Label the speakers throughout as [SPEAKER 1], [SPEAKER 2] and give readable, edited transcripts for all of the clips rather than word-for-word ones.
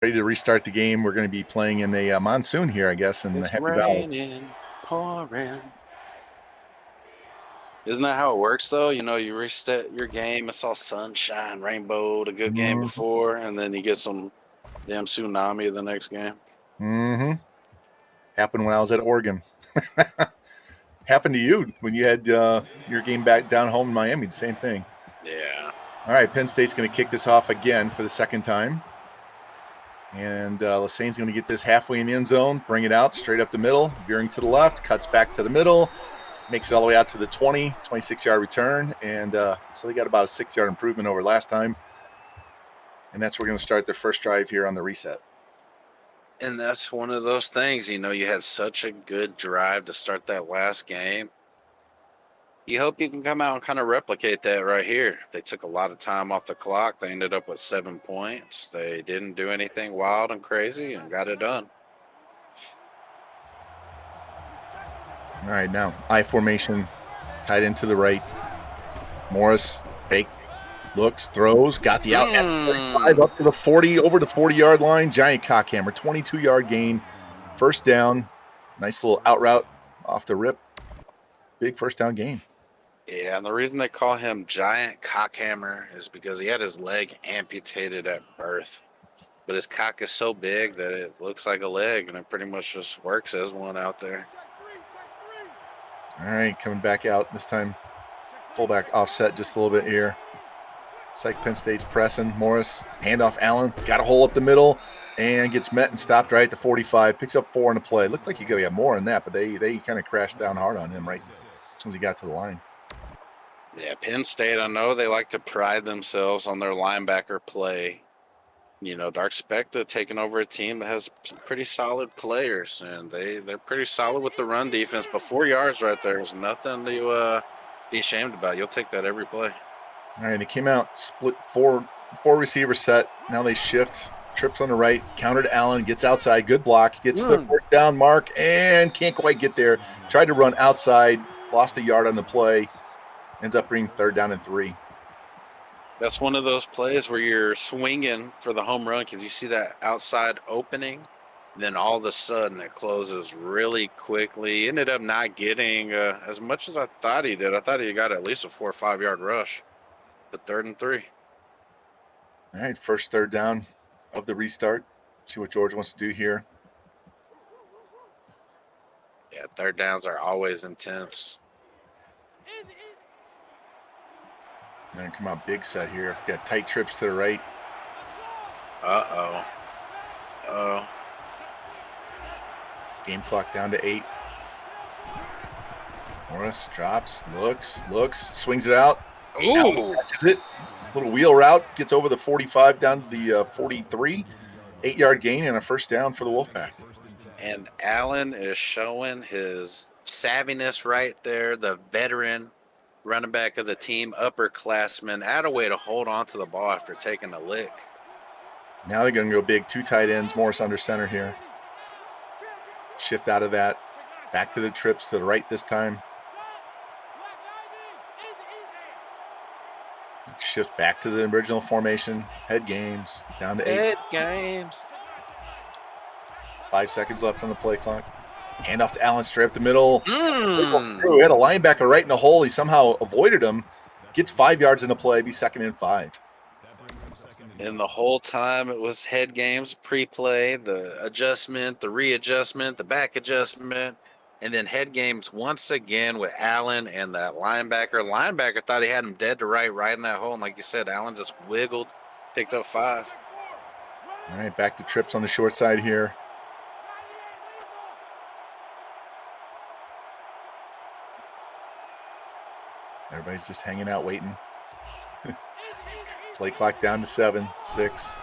[SPEAKER 1] ready to restart the game. We're going to be playing in a monsoon here, I guess, in the Happy Valley.
[SPEAKER 2] Pouring. Isn't that how it works, though? You know, you reset your game. It's all sunshine, rainbow, the good game before, and then you get some damn tsunami the next game.
[SPEAKER 1] Happened when I was at Oregon. Happened to you when you had your game back down home in Miami. The same thing.
[SPEAKER 2] Yeah.
[SPEAKER 1] All right, Penn State's going to kick this off again for the second time. And Lasane's going to get this halfway in the end zone, bring it out straight up the middle, veering to the left, cuts back to the middle, makes it all the way out to the 26-yard return. And so they got about a 6-yard improvement over last time. And that's where we're going to start their first drive here on the reset.
[SPEAKER 2] And that's one of those things, you know, you had such a good drive to start that last game. You hope you can come out and kind of replicate that right here. They took a lot of time off the clock. They ended up with 7 points. They didn't do anything wild and crazy and got it done.
[SPEAKER 1] All right, now I formation, tight end to the right. Morris, fake, looks, throws, got the out at 45 up to the 40, over the 40-yard line. Giant cockhammer, 22-yard gain, first down. Nice little out route off the rip. Big first down gain.
[SPEAKER 2] Yeah, and the reason they call him Giant Cockhammer is because he had his leg amputated at birth. But his cock is so big that it looks like a leg, and it pretty much just works as one out there.
[SPEAKER 1] All right, coming back out this time. Fullback offset just a little bit here. It's like Penn State's pressing. Morris, handoff Allen, got a hole up the middle, and gets met and stopped right at the 45. Picks up 4 in the play. Looked like he could have got more than that, but they kind of crashed down hard on him right as soon as he got to the line.
[SPEAKER 2] Yeah, Penn State, I know they like to pride themselves on their linebacker play. You know, DarkSpecta taking over a team that has some pretty solid players, and they're pretty solid with the run defense. But 4 yards right there is nothing to be ashamed about. You'll take that every play.
[SPEAKER 1] All right, they came out, split four receiver set. Now they shift, trips on the right, countered Allen, gets outside, good block, gets the first down mark, and can't quite get there. Tried to run outside, lost a yard on the play, ends up bringing 3rd down and 3.
[SPEAKER 2] That's one of those plays where you're swinging for the home run because you see that outside opening. Then all of a sudden it closes really quickly. He ended up not getting as much as I thought he did. I thought he got at least a 4 or 5 yard rush. But 3rd and 3.
[SPEAKER 1] All right, first 3rd down of the restart. See what George wants to do here.
[SPEAKER 2] Yeah, 3rd downs are always intense.
[SPEAKER 1] And then come out big set here. Got tight trips to the right.
[SPEAKER 2] Uh-oh.
[SPEAKER 1] Game clock down to 8. Morris drops, looks, swings it out.
[SPEAKER 2] Ooh.
[SPEAKER 1] Catches it. Little wheel route. Gets over the 45 down to the 43. 8-yard gain and a first down for the Wolfpack.
[SPEAKER 2] And Allen is showing his savviness right there. The veteran running back of the team, upperclassman, had a way to hold on to the ball after taking a lick.
[SPEAKER 1] Now they're going to go big. 2 tight ends. Morris under center here. Shift out of that. Back to the trips to the right this time. Shift back to the original formation. Head games. Down to 8.
[SPEAKER 2] Head games.
[SPEAKER 1] 5 seconds left on the play clock. Hand off to Allen straight up the middle. He had a linebacker right in the hole. He somehow avoided him. Gets 5 yards in the play. Be 2nd and 5.
[SPEAKER 2] And the whole time it was head games, pre-play, the adjustment, the readjustment, the back adjustment, and then head games once again with Allen and that linebacker. Linebacker thought he had him dead to right in that hole. And like you said, Allen just wiggled, picked up 5.
[SPEAKER 1] All right, back to trips on the short side here. Everybody's just hanging out, waiting. Play clock down to 7, 6.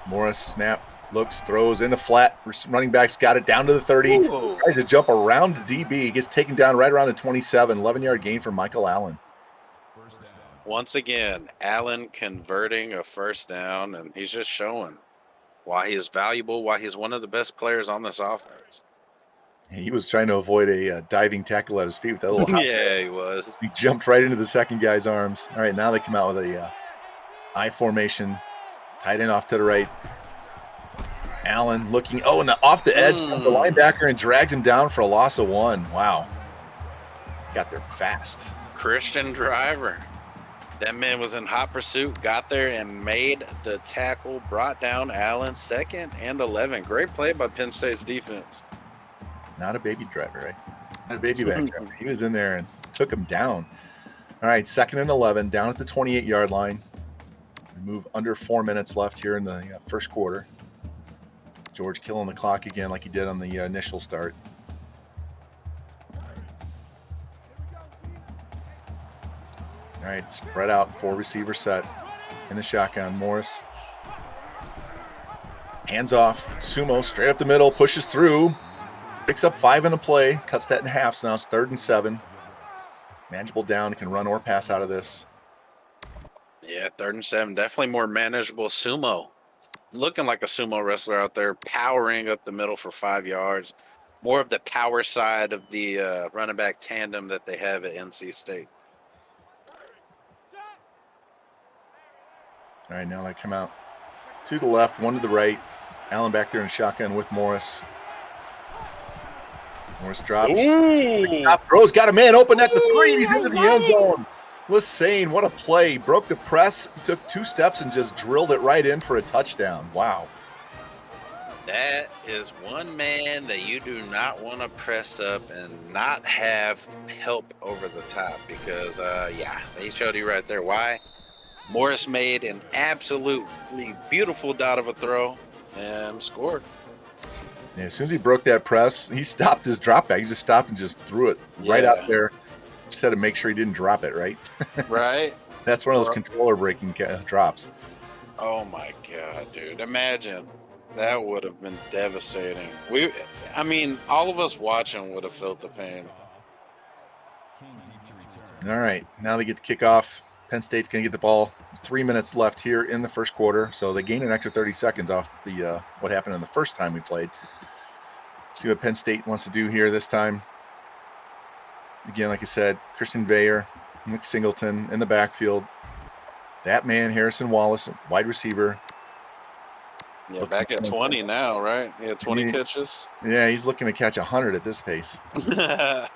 [SPEAKER 1] Morris snap, looks, throws in the flat. Running back's got it down to the 30. Ooh. Tries to jump around the DB. He gets taken down right around the 27. 11-yard gain for Michael Allen.
[SPEAKER 2] Once again, Allen converting a first down, and he's just showing why he is valuable, why he's one of the best players on this offense.
[SPEAKER 1] He was trying to avoid a diving tackle at his feet with that little hop.
[SPEAKER 2] Yeah, he was.
[SPEAKER 1] He jumped right into the second guy's arms. All right, now they come out with a I formation. Tight end off to the right. Allen looking, and off the edge comes the linebacker and drags him down for a loss of 1. Wow. Got there fast.
[SPEAKER 2] Christian Driver. That man was in hot pursuit, got there and made the tackle, brought down Allen, 2nd and 11. Great play by Penn State's defense.
[SPEAKER 1] Not a baby driver, right? Not a baby back driver. He was in there and took him down. All right, 2nd and 11, down at the 28-yard line. We move under 4 minutes left here in the first quarter. George killing the clock again like he did on the initial start. All right, spread out, 4 receiver set in the shotgun. Morris. Hands off. Sumo straight up the middle, pushes through. Picks up 5 in a play, cuts that in half, so now it's 3rd and 7. Manageable down, can run or pass out of this.
[SPEAKER 2] Yeah, 3rd and 7, definitely more manageable. Sumo, looking like a sumo wrestler out there, powering up the middle for 5 yards. More of the power side of the running back tandem that they have at NC State.
[SPEAKER 1] All right, now they come out 2 to the left, 1 to the right. Allen back there in shotgun with Morris. Morris drops. Top throws, got a man open at the 3. He's into the end zone. Lassane, what a play. Broke the press, took 2 steps and just drilled it right in for a touchdown. Wow.
[SPEAKER 2] That is one man that you do not want to press up and not have help over the top because, they showed you right there why. Morris made an absolutely beautiful dot of a throw and scored.
[SPEAKER 1] Yeah, as soon as he broke that press, he stopped his drop back. He just stopped and just threw it right out there. Just had to make sure he didn't drop it, right?
[SPEAKER 2] Right.
[SPEAKER 1] That's one of those controller breaking drops.
[SPEAKER 2] Oh, my God, dude. Imagine. That would have been devastating. All of us watching would have felt the pain.
[SPEAKER 1] All right, now they get the kickoff. Penn State's going to get the ball. 3 minutes left here in the first quarter, so they gain an extra 30 seconds off the what happened in the first time we played. See what Penn State wants to do here this time. Again, like I said, Christian Veyer, Nick Singleton in the backfield. That man, Harrison Wallace, wide receiver.
[SPEAKER 2] Yeah, back at 20 now, right? Yeah, 20 catches.
[SPEAKER 1] Yeah, he's looking to catch 100 at this pace.
[SPEAKER 2] Yeah.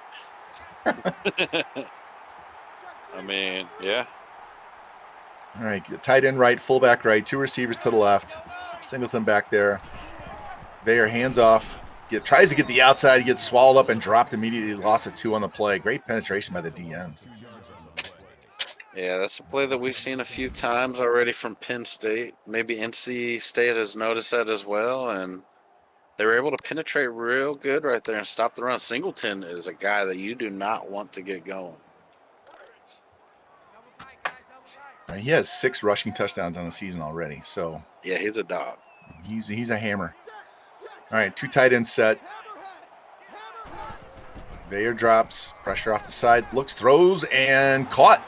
[SPEAKER 1] All right, tight end right, fullback right, 2 receivers to the left. Singleton back there. Veyer hands off. Tries to get the outside. He gets swallowed up and dropped immediately. Lost a 2 on the play. Great penetration by the DN.
[SPEAKER 2] Yeah, that's a play that we've seen a few times already from Penn State. Maybe NC State has noticed that as well, and they were able to penetrate real good right there and stop the run. Singleton is a guy that you do not want to get going.
[SPEAKER 1] He has 6 rushing touchdowns on the season already. So
[SPEAKER 2] yeah, he's a dog.
[SPEAKER 1] He's a hammer. All right, 2 tight ends set. Veyer drops, pressure off the side, looks, throws, and caught.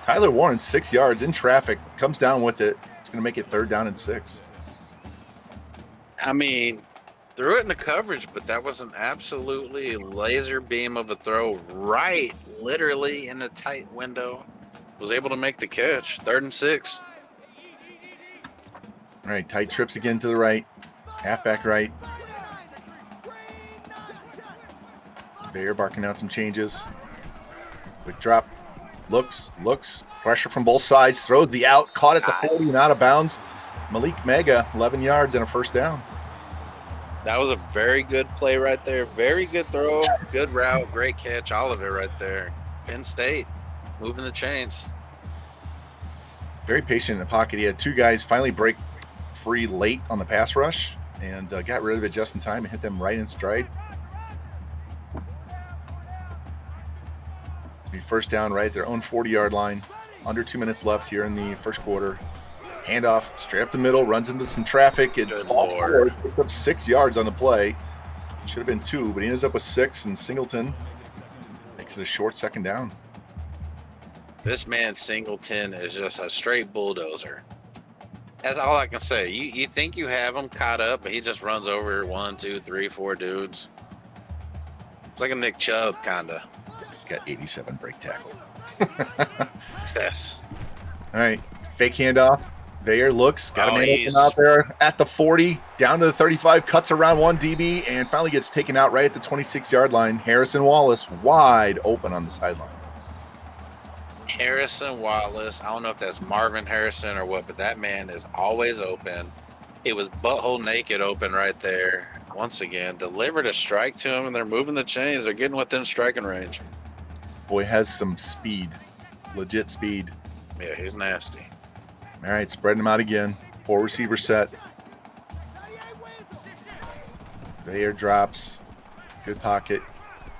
[SPEAKER 1] Tyler Warren, 6 yards in traffic, comes down with it. It's going to make it 3rd down and 6.
[SPEAKER 2] Threw it in the coverage, but that was an absolutely laser beam of a throw right, literally in a tight window. Was able to make the catch. 3rd and 6.
[SPEAKER 1] All right, tight trips again to the right. Halfback right. Veyer barking out some changes. Quick drop. Looks. Pressure from both sides. Throws the out. Caught at the 40 and out of bounds. Malik Mega, 11 yards and a 1st down.
[SPEAKER 2] That was a very good play right there. Very good throw. Good route. Great catch. All of it right there. Penn State moving the chains.
[SPEAKER 1] Very patient in the pocket. He had 2 guys finally break free late on the pass rush and got rid of it just in time and hit them right in stride. Be 1st down right at their own 40-yard line. Under 2 minutes left here in the first quarter. Handoff straight up the middle, runs into some traffic. It's falls forward, picks up 6 yards on the play. Should have been 2, but he ends up with 6, and Singleton makes it a short 2nd down.
[SPEAKER 2] This man Singleton is just a straight bulldozer. That's all I can say. You think you have him caught up, but he just runs over 1, 2, 3, 4 dudes. It's like a Nick Chubb, kind of.
[SPEAKER 1] He's got 87 break tackle.
[SPEAKER 2] Yes.
[SPEAKER 1] All right, fake handoff. Vayer looks, got a man open out there at the 40, down to the 35, cuts around one DB, and finally gets taken out right at the 26-yard line. Harrison Wallace wide open on the sideline.
[SPEAKER 2] Harrison Wallace, I don't know if that's Marvin Harrison or what, but that man is always open. It was butthole naked open right there. Once again, delivered a strike to him, and they're moving the chains. They're getting within striking range.
[SPEAKER 1] Boy has some speed, legit speed.
[SPEAKER 2] Yeah, he's nasty.
[SPEAKER 1] All right, spreading them out again. 4 receiver set. Vayer drops. Good pocket.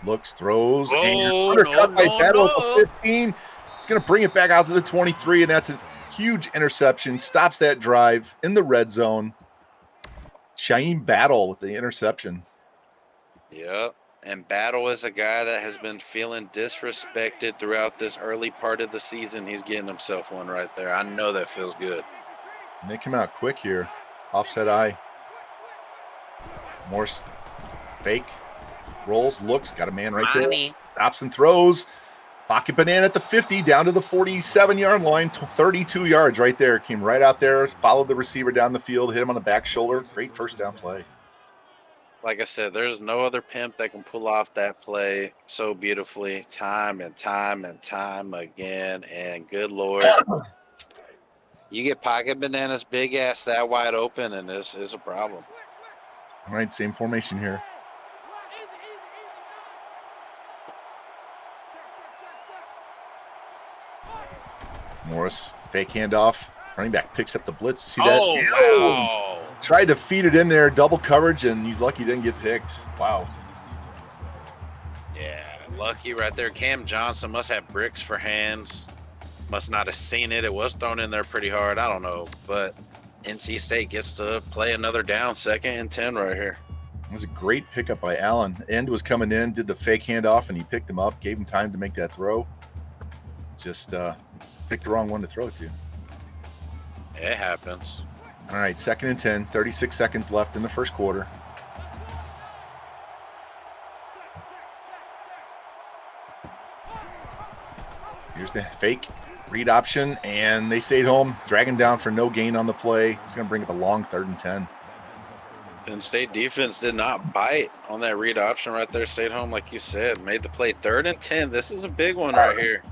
[SPEAKER 1] Looks, throws, and undercut by Battle at the 15. He's going to bring it back out to the 23, and that's a huge interception. Stops that drive in the red zone. Shaim Battle with the interception.
[SPEAKER 2] Yep. And Battle is a guy that has been feeling disrespected throughout this early part of the season. He's getting himself one right there. I know that feels good.
[SPEAKER 1] And they come out quick here. Offset eye. Morse fake. Rolls, looks, got a man right there. Stops and throws. Pocket banana at the 50, down to the 47-yard line. 32 yards right there. Came right out there, followed the receiver down the field, hit him on the back shoulder. Great first down play.
[SPEAKER 2] Like I said, there's no other pimp that can pull off that play so beautifully time and time and time again. And good Lord, you get pocket bananas, big ass that wide open, and this is a problem.
[SPEAKER 1] All right, same formation here. Morris, fake handoff. Running back picks up the blitz. See that?
[SPEAKER 2] Oh, wow.
[SPEAKER 1] Tried to feed it in there, double coverage, and he's lucky he didn't get picked. Wow.
[SPEAKER 2] Yeah, lucky right there. Cam Johnson must have bricks for hands. Must not have seen it. It was thrown in there pretty hard. I don't know. But NC State gets to play another down, 2nd and 10 right here.
[SPEAKER 1] It was a great pickup by Allen. End was coming in, did the fake handoff, and he picked him up, gave him time to make that throw. Just picked the wrong one to throw it to.
[SPEAKER 2] It happens.
[SPEAKER 1] All right, 2nd and 10, 36 seconds left in the first quarter. Here's the fake read option, and they stayed home, dragging down for no gain on the play. He's going to bring up a long 3rd and 10.
[SPEAKER 2] Penn State defense did not bite on that read option right there. Stayed home, like you said. Made the play 3rd and 10. This is a big one right here.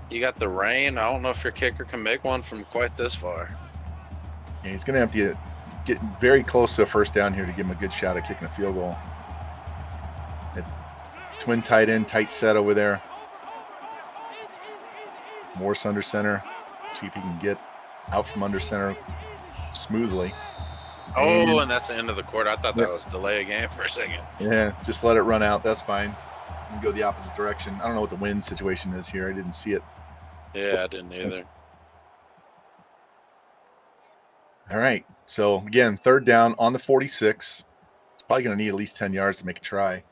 [SPEAKER 2] You got the rain. I don't know if your kicker can make one from quite this far.
[SPEAKER 1] Yeah, he's going to have to get very close to a first down here to give him a good shot at kicking a field goal. Twin tight end, tight set over there. Morse under center. See if he can get out from under center smoothly.
[SPEAKER 2] Oh, and that's the end of the quarter. I thought that was delay a game for a second.
[SPEAKER 1] Yeah, just let it run out. That's fine. You can go the opposite direction. I don't know what the wind situation is here. I didn't see it.
[SPEAKER 2] Yeah, I didn't either.
[SPEAKER 1] All right. So, again, 3rd down on the 46. It's probably going to need at least 10 yards to make a try.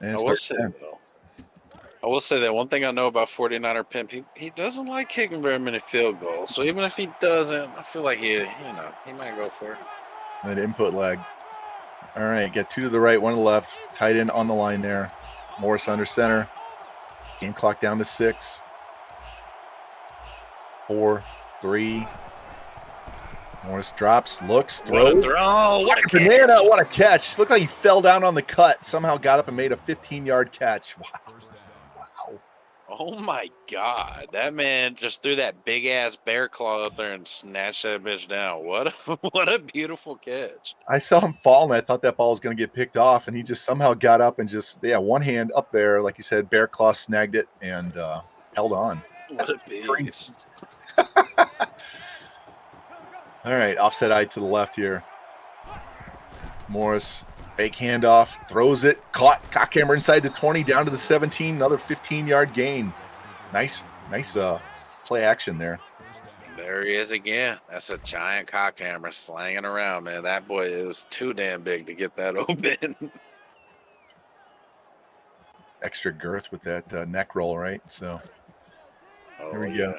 [SPEAKER 1] And
[SPEAKER 2] I will say that one thing I know about 49er Pimp, he doesn't like kicking very many field goals. So even if he doesn't, I feel like he might go for it.
[SPEAKER 1] An input lag. All right, get 2 to the right, 1 to the left. Tight end on the line there. Morris under center. Game clock down to 6. 4, 3. Morris drops, looks, throws.
[SPEAKER 2] What a
[SPEAKER 1] banana! What a catch! Looked like he fell down on the cut. Somehow got up and made a 15-yard catch. Wow.
[SPEAKER 2] Oh my God! That man just threw that big ass bear claw up there and snatched that bitch down. What a beautiful catch!
[SPEAKER 1] I saw him fall, and I thought that ball was going to get picked off, and he just somehow got up and just one hand up there, like you said, bear claw snagged it and held on.
[SPEAKER 2] What a beast!
[SPEAKER 1] All right, offset eye to the left here. Morris, fake handoff, throws it, caught, cock hammer inside the 20, down to the 17, another 15-yard gain. Nice play action there.
[SPEAKER 2] There he is again. That's a giant cock hammer slanging around, man. That boy is too damn big to get that open.
[SPEAKER 1] Extra girth with that neck roll, right? So there we go.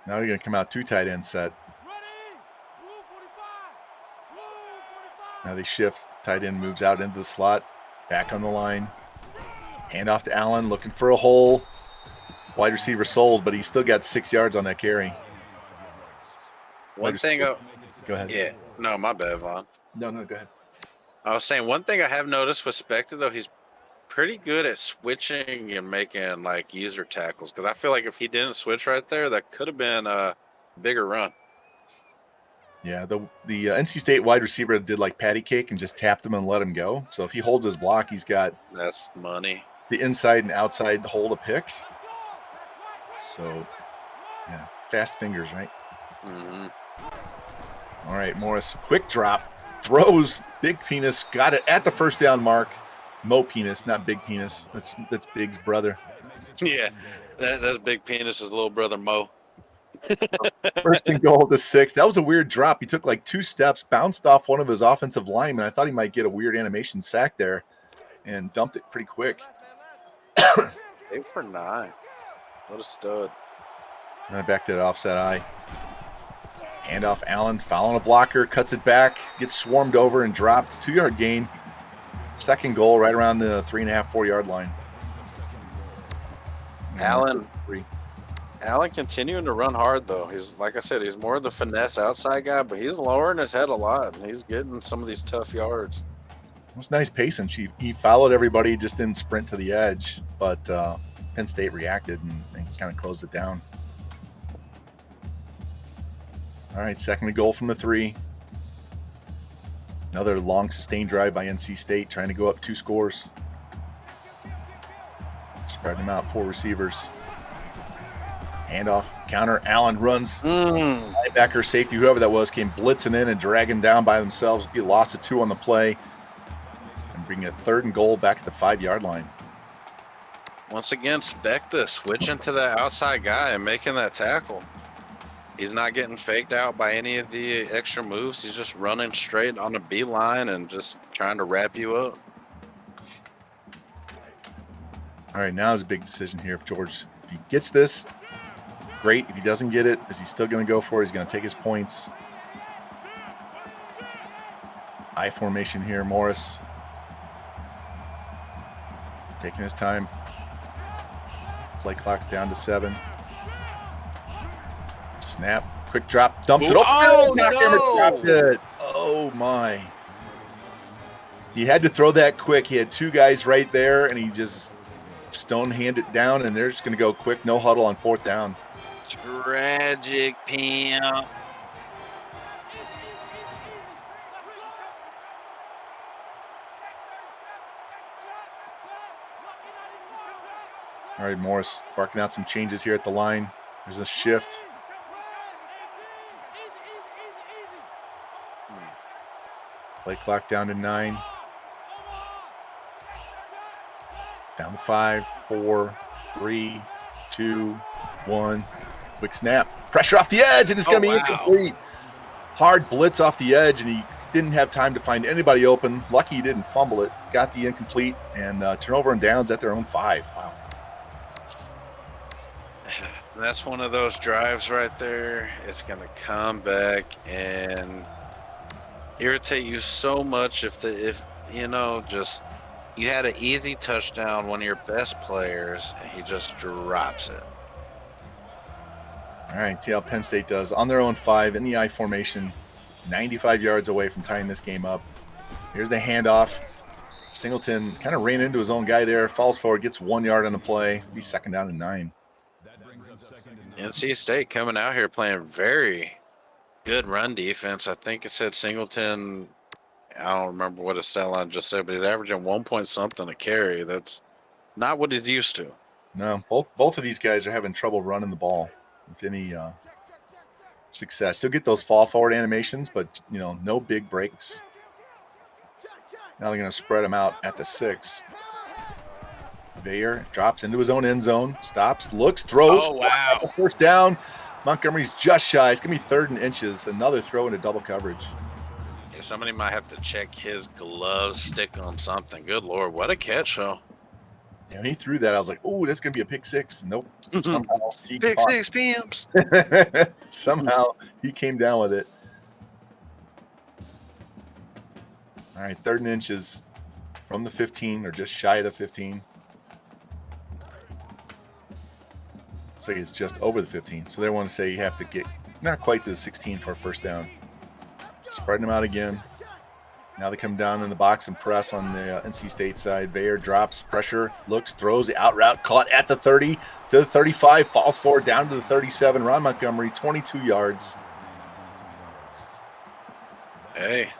[SPEAKER 1] Now you're going to come out 2 tight end set. Now they shift. Tight end moves out into the slot. Back on the line. Hand off to Allen, looking for a hole. Wide receiver sold, but he still got 6 yards on that carry.
[SPEAKER 2] One thing.
[SPEAKER 1] Go ahead.
[SPEAKER 2] Yeah. No, my bad, Vaughn.
[SPEAKER 1] No, go ahead.
[SPEAKER 2] I was saying one thing I have noticed with Specta, though, he's pretty good at switching and making like user tackles. Because I feel like if he didn't switch right there, that could have been a bigger run.
[SPEAKER 1] Yeah, the NC State wide receiver did like patty cake and just tapped him and let him go. So if he holds his block, he's got
[SPEAKER 2] that's money.
[SPEAKER 1] The inside and outside hold a pick. So, yeah, fast fingers, right?
[SPEAKER 2] Mm-hmm.
[SPEAKER 1] All right, Morris, quick drop, throws, big penis, got it at the first down mark. Mo Penis, not Big Penis. That's Big's brother.
[SPEAKER 2] Yeah, that's Big Penis's little brother Mo.
[SPEAKER 1] First and goal to 6. That was a weird drop. He took like 2 steps, bounced off one of his offensive linemen. I thought he might get a weird animation sack there and dumped it pretty quick.
[SPEAKER 2] 8 for 9. What a stud.
[SPEAKER 1] And back to that offset eye. Handoff, Allen following a blocker, cuts it back, gets swarmed over and dropped. 2-yard gain. Second goal right around the 3.5, 4-yard line.
[SPEAKER 2] Allen continuing to run hard, though. He's, like I said, he's more the finesse outside guy, but he's lowering his head a lot, and he's getting some of these tough yards.
[SPEAKER 1] It was nice pacing. He followed everybody, just didn't sprint to the edge, but Penn State reacted and kind of closed it down. All right, second and goal from the 3. Another long sustained drive by NC State, trying to go up 2 scores. Spreading them out, 4 receivers. Handoff, counter, Allen runs. Linebacker, safety, whoever that was, came blitzing in and dragging down by themselves. He lost a 2 on the play. And bringing a 3rd and goal back at the 5-yard line.
[SPEAKER 2] Once again, Specta switching to that outside guy and making that tackle. He's not getting faked out by any of the extra moves. He's just running straight on the beeline and just trying to wrap you up.
[SPEAKER 1] All right, now is a big decision here. If he gets this, great. If he doesn't get it, is he still going to go for it? He's going to take his points. I formation here, Morris. Taking his time. Play clock's down to 7. Snap, quick drop, dumps it.
[SPEAKER 2] Oh, no!
[SPEAKER 1] Dropped it. Oh, my. He had to throw that quick. He had 2 guys right there, and he just stone-hand it down, and they're just going to go quick, no huddle on 4th down.
[SPEAKER 2] Tragic pimp.
[SPEAKER 1] All right, Morris barking out some changes here at the line. There's a shift. Play clock down to 9. Down to 5, 4, 3, 2, 1. Quick snap. Pressure off the edge, and it's going to be incomplete. Hard blitz off the edge, and he didn't have time to find anybody open. Lucky he didn't fumble it. Got the incomplete, and turnover and downs at their own 5. Wow.
[SPEAKER 2] That's one of those drives right there. It's going to come back and irritate you so much if you know, just you had an easy touchdown, one of your best players, and he just drops it.
[SPEAKER 1] All right, see how Penn State does. On their own 5 in the I formation, 95 yards away from tying this game up. Here's the handoff. Singleton kind of ran into his own guy there, falls forward, gets 1 yard on the play. Be 2nd down and 9.
[SPEAKER 2] NC State coming out here playing very good run defense. I think it said Singleton, I don't remember what his stat line just said, but he's averaging 1 point something a carry. That's not what he's used to.
[SPEAKER 1] No, both of these guys are having trouble running the ball with any success. Still get those fall forward animations, but no big breaks. Now they're going to spread them out at the 6. Bayer drops into his own end zone, stops, looks, throws.
[SPEAKER 2] Oh, wow.
[SPEAKER 1] 1st down. Montgomery's just shy. It's going to be 3rd and inches. Another throw into double coverage.
[SPEAKER 2] Yeah, somebody might have to check his gloves, stick on something. Good Lord, what a catch, though.
[SPEAKER 1] Yeah, when he threw that, I was like, oh, that's going to be a pick 6. Nope. Somehow he
[SPEAKER 2] Pick
[SPEAKER 1] caught
[SPEAKER 2] 6 pimps.
[SPEAKER 1] Somehow he came down with it. All right, 3rd and inches from the 15, or just shy of the 15. Looks like it's just over the 15. So they want to say you have to get not quite to the 16 for a first down. Spreading them out again. Now they come down in the box and press on the NC State side. Bayer drops, pressure, looks, throws, the out route, caught at the 30 to the 35, falls forward down to the 37. Ron Montgomery, 22 yards.
[SPEAKER 2] Hey,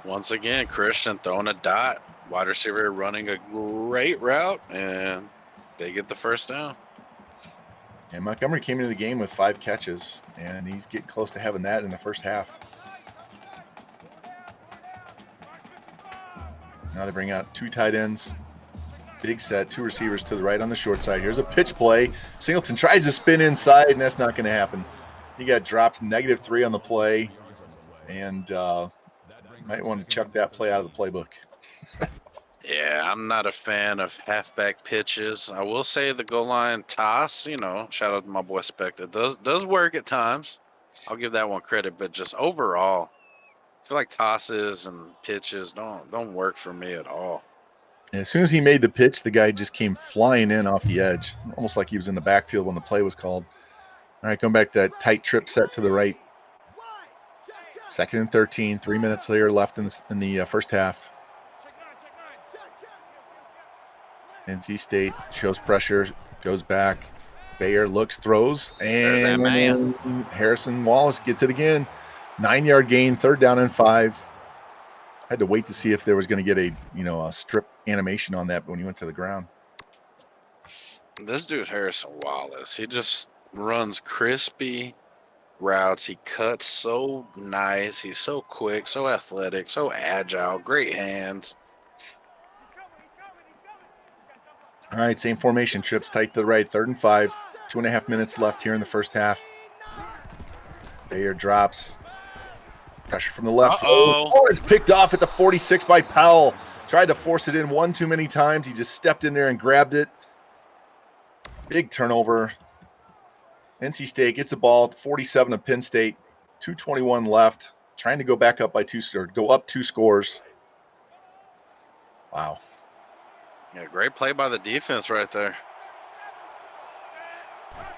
[SPEAKER 2] once again, Christian throwing a dot. Wide receiver running a great route, and they get the first down.
[SPEAKER 1] And Montgomery came into the game with 5 catches, and he's getting close to having that in the first half. Now they bring out 2 tight ends. Big set, 2 receivers to the right on the short side. Here's a pitch play. Singleton tries to spin inside, and that's not going to happen. He got dropped -3 on the play, and might want to chuck that play out of the playbook.
[SPEAKER 2] Yeah, I'm not a fan of halfback pitches. I will say the goal line toss, shout out to my boy Specta, does work at times. I'll give that one credit, but just overall, I feel like tosses and pitches don't work for me at all.
[SPEAKER 1] And as soon as he made the pitch, the guy just came flying in off the edge, almost like he was in the backfield when the play was called. All right, going back to that tight trip set to the right. 2nd and 13, 3 minutes later left in the first half. NC State shows pressure, goes back. Bayer looks, throws, and Harrison Wallace gets it again. 9-yard gain, 3rd down and 5. Had to wait to see if there was going to get a strip animation on that when he went to the ground.
[SPEAKER 2] This dude Harrison Wallace, he just runs crispy routes. He cuts so nice. He's so quick, so athletic, so agile, great hands.
[SPEAKER 1] All right, same formation. Trips tight to the right. 3rd and 5. 2.5 minutes left here in the first half. Bayer drops. Pressure from the left. Oh, it's picked off at the 46 by Powell. Tried to force it in one too many times. He just stepped in there and grabbed it. Big turnover. NC State gets the ball at 47 of Penn State. 2:21 left. Trying to go back up by 2 or go up 2 scores. Wow.
[SPEAKER 2] Yeah, great play by the defense right there.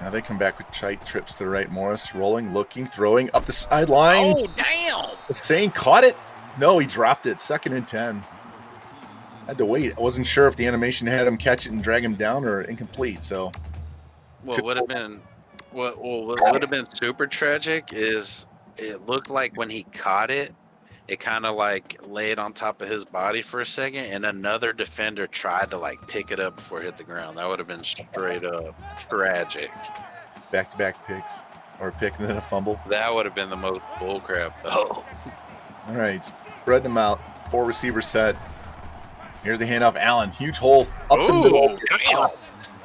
[SPEAKER 1] Now they come back with tight trips to the right. Morris rolling, looking, throwing up the sideline.
[SPEAKER 2] Oh, damn.
[SPEAKER 1] Hussein caught it. No, he dropped it. 2nd and 10. Had to wait. I wasn't sure if the animation had him catch it and drag him down or incomplete. So,
[SPEAKER 2] what would have been super tragic is it looked like when he caught it, it kind of like laid on top of his body for a second, and another defender tried to like pick it up before it hit the ground. That would have been straight up tragic.
[SPEAKER 1] Back-to-back picks, or a pick and then a fumble.
[SPEAKER 2] That would have been the most bullcrap though.
[SPEAKER 1] All right, spread them out. 4 receiver set. Here's the handoff. Allen, huge hole up the middle.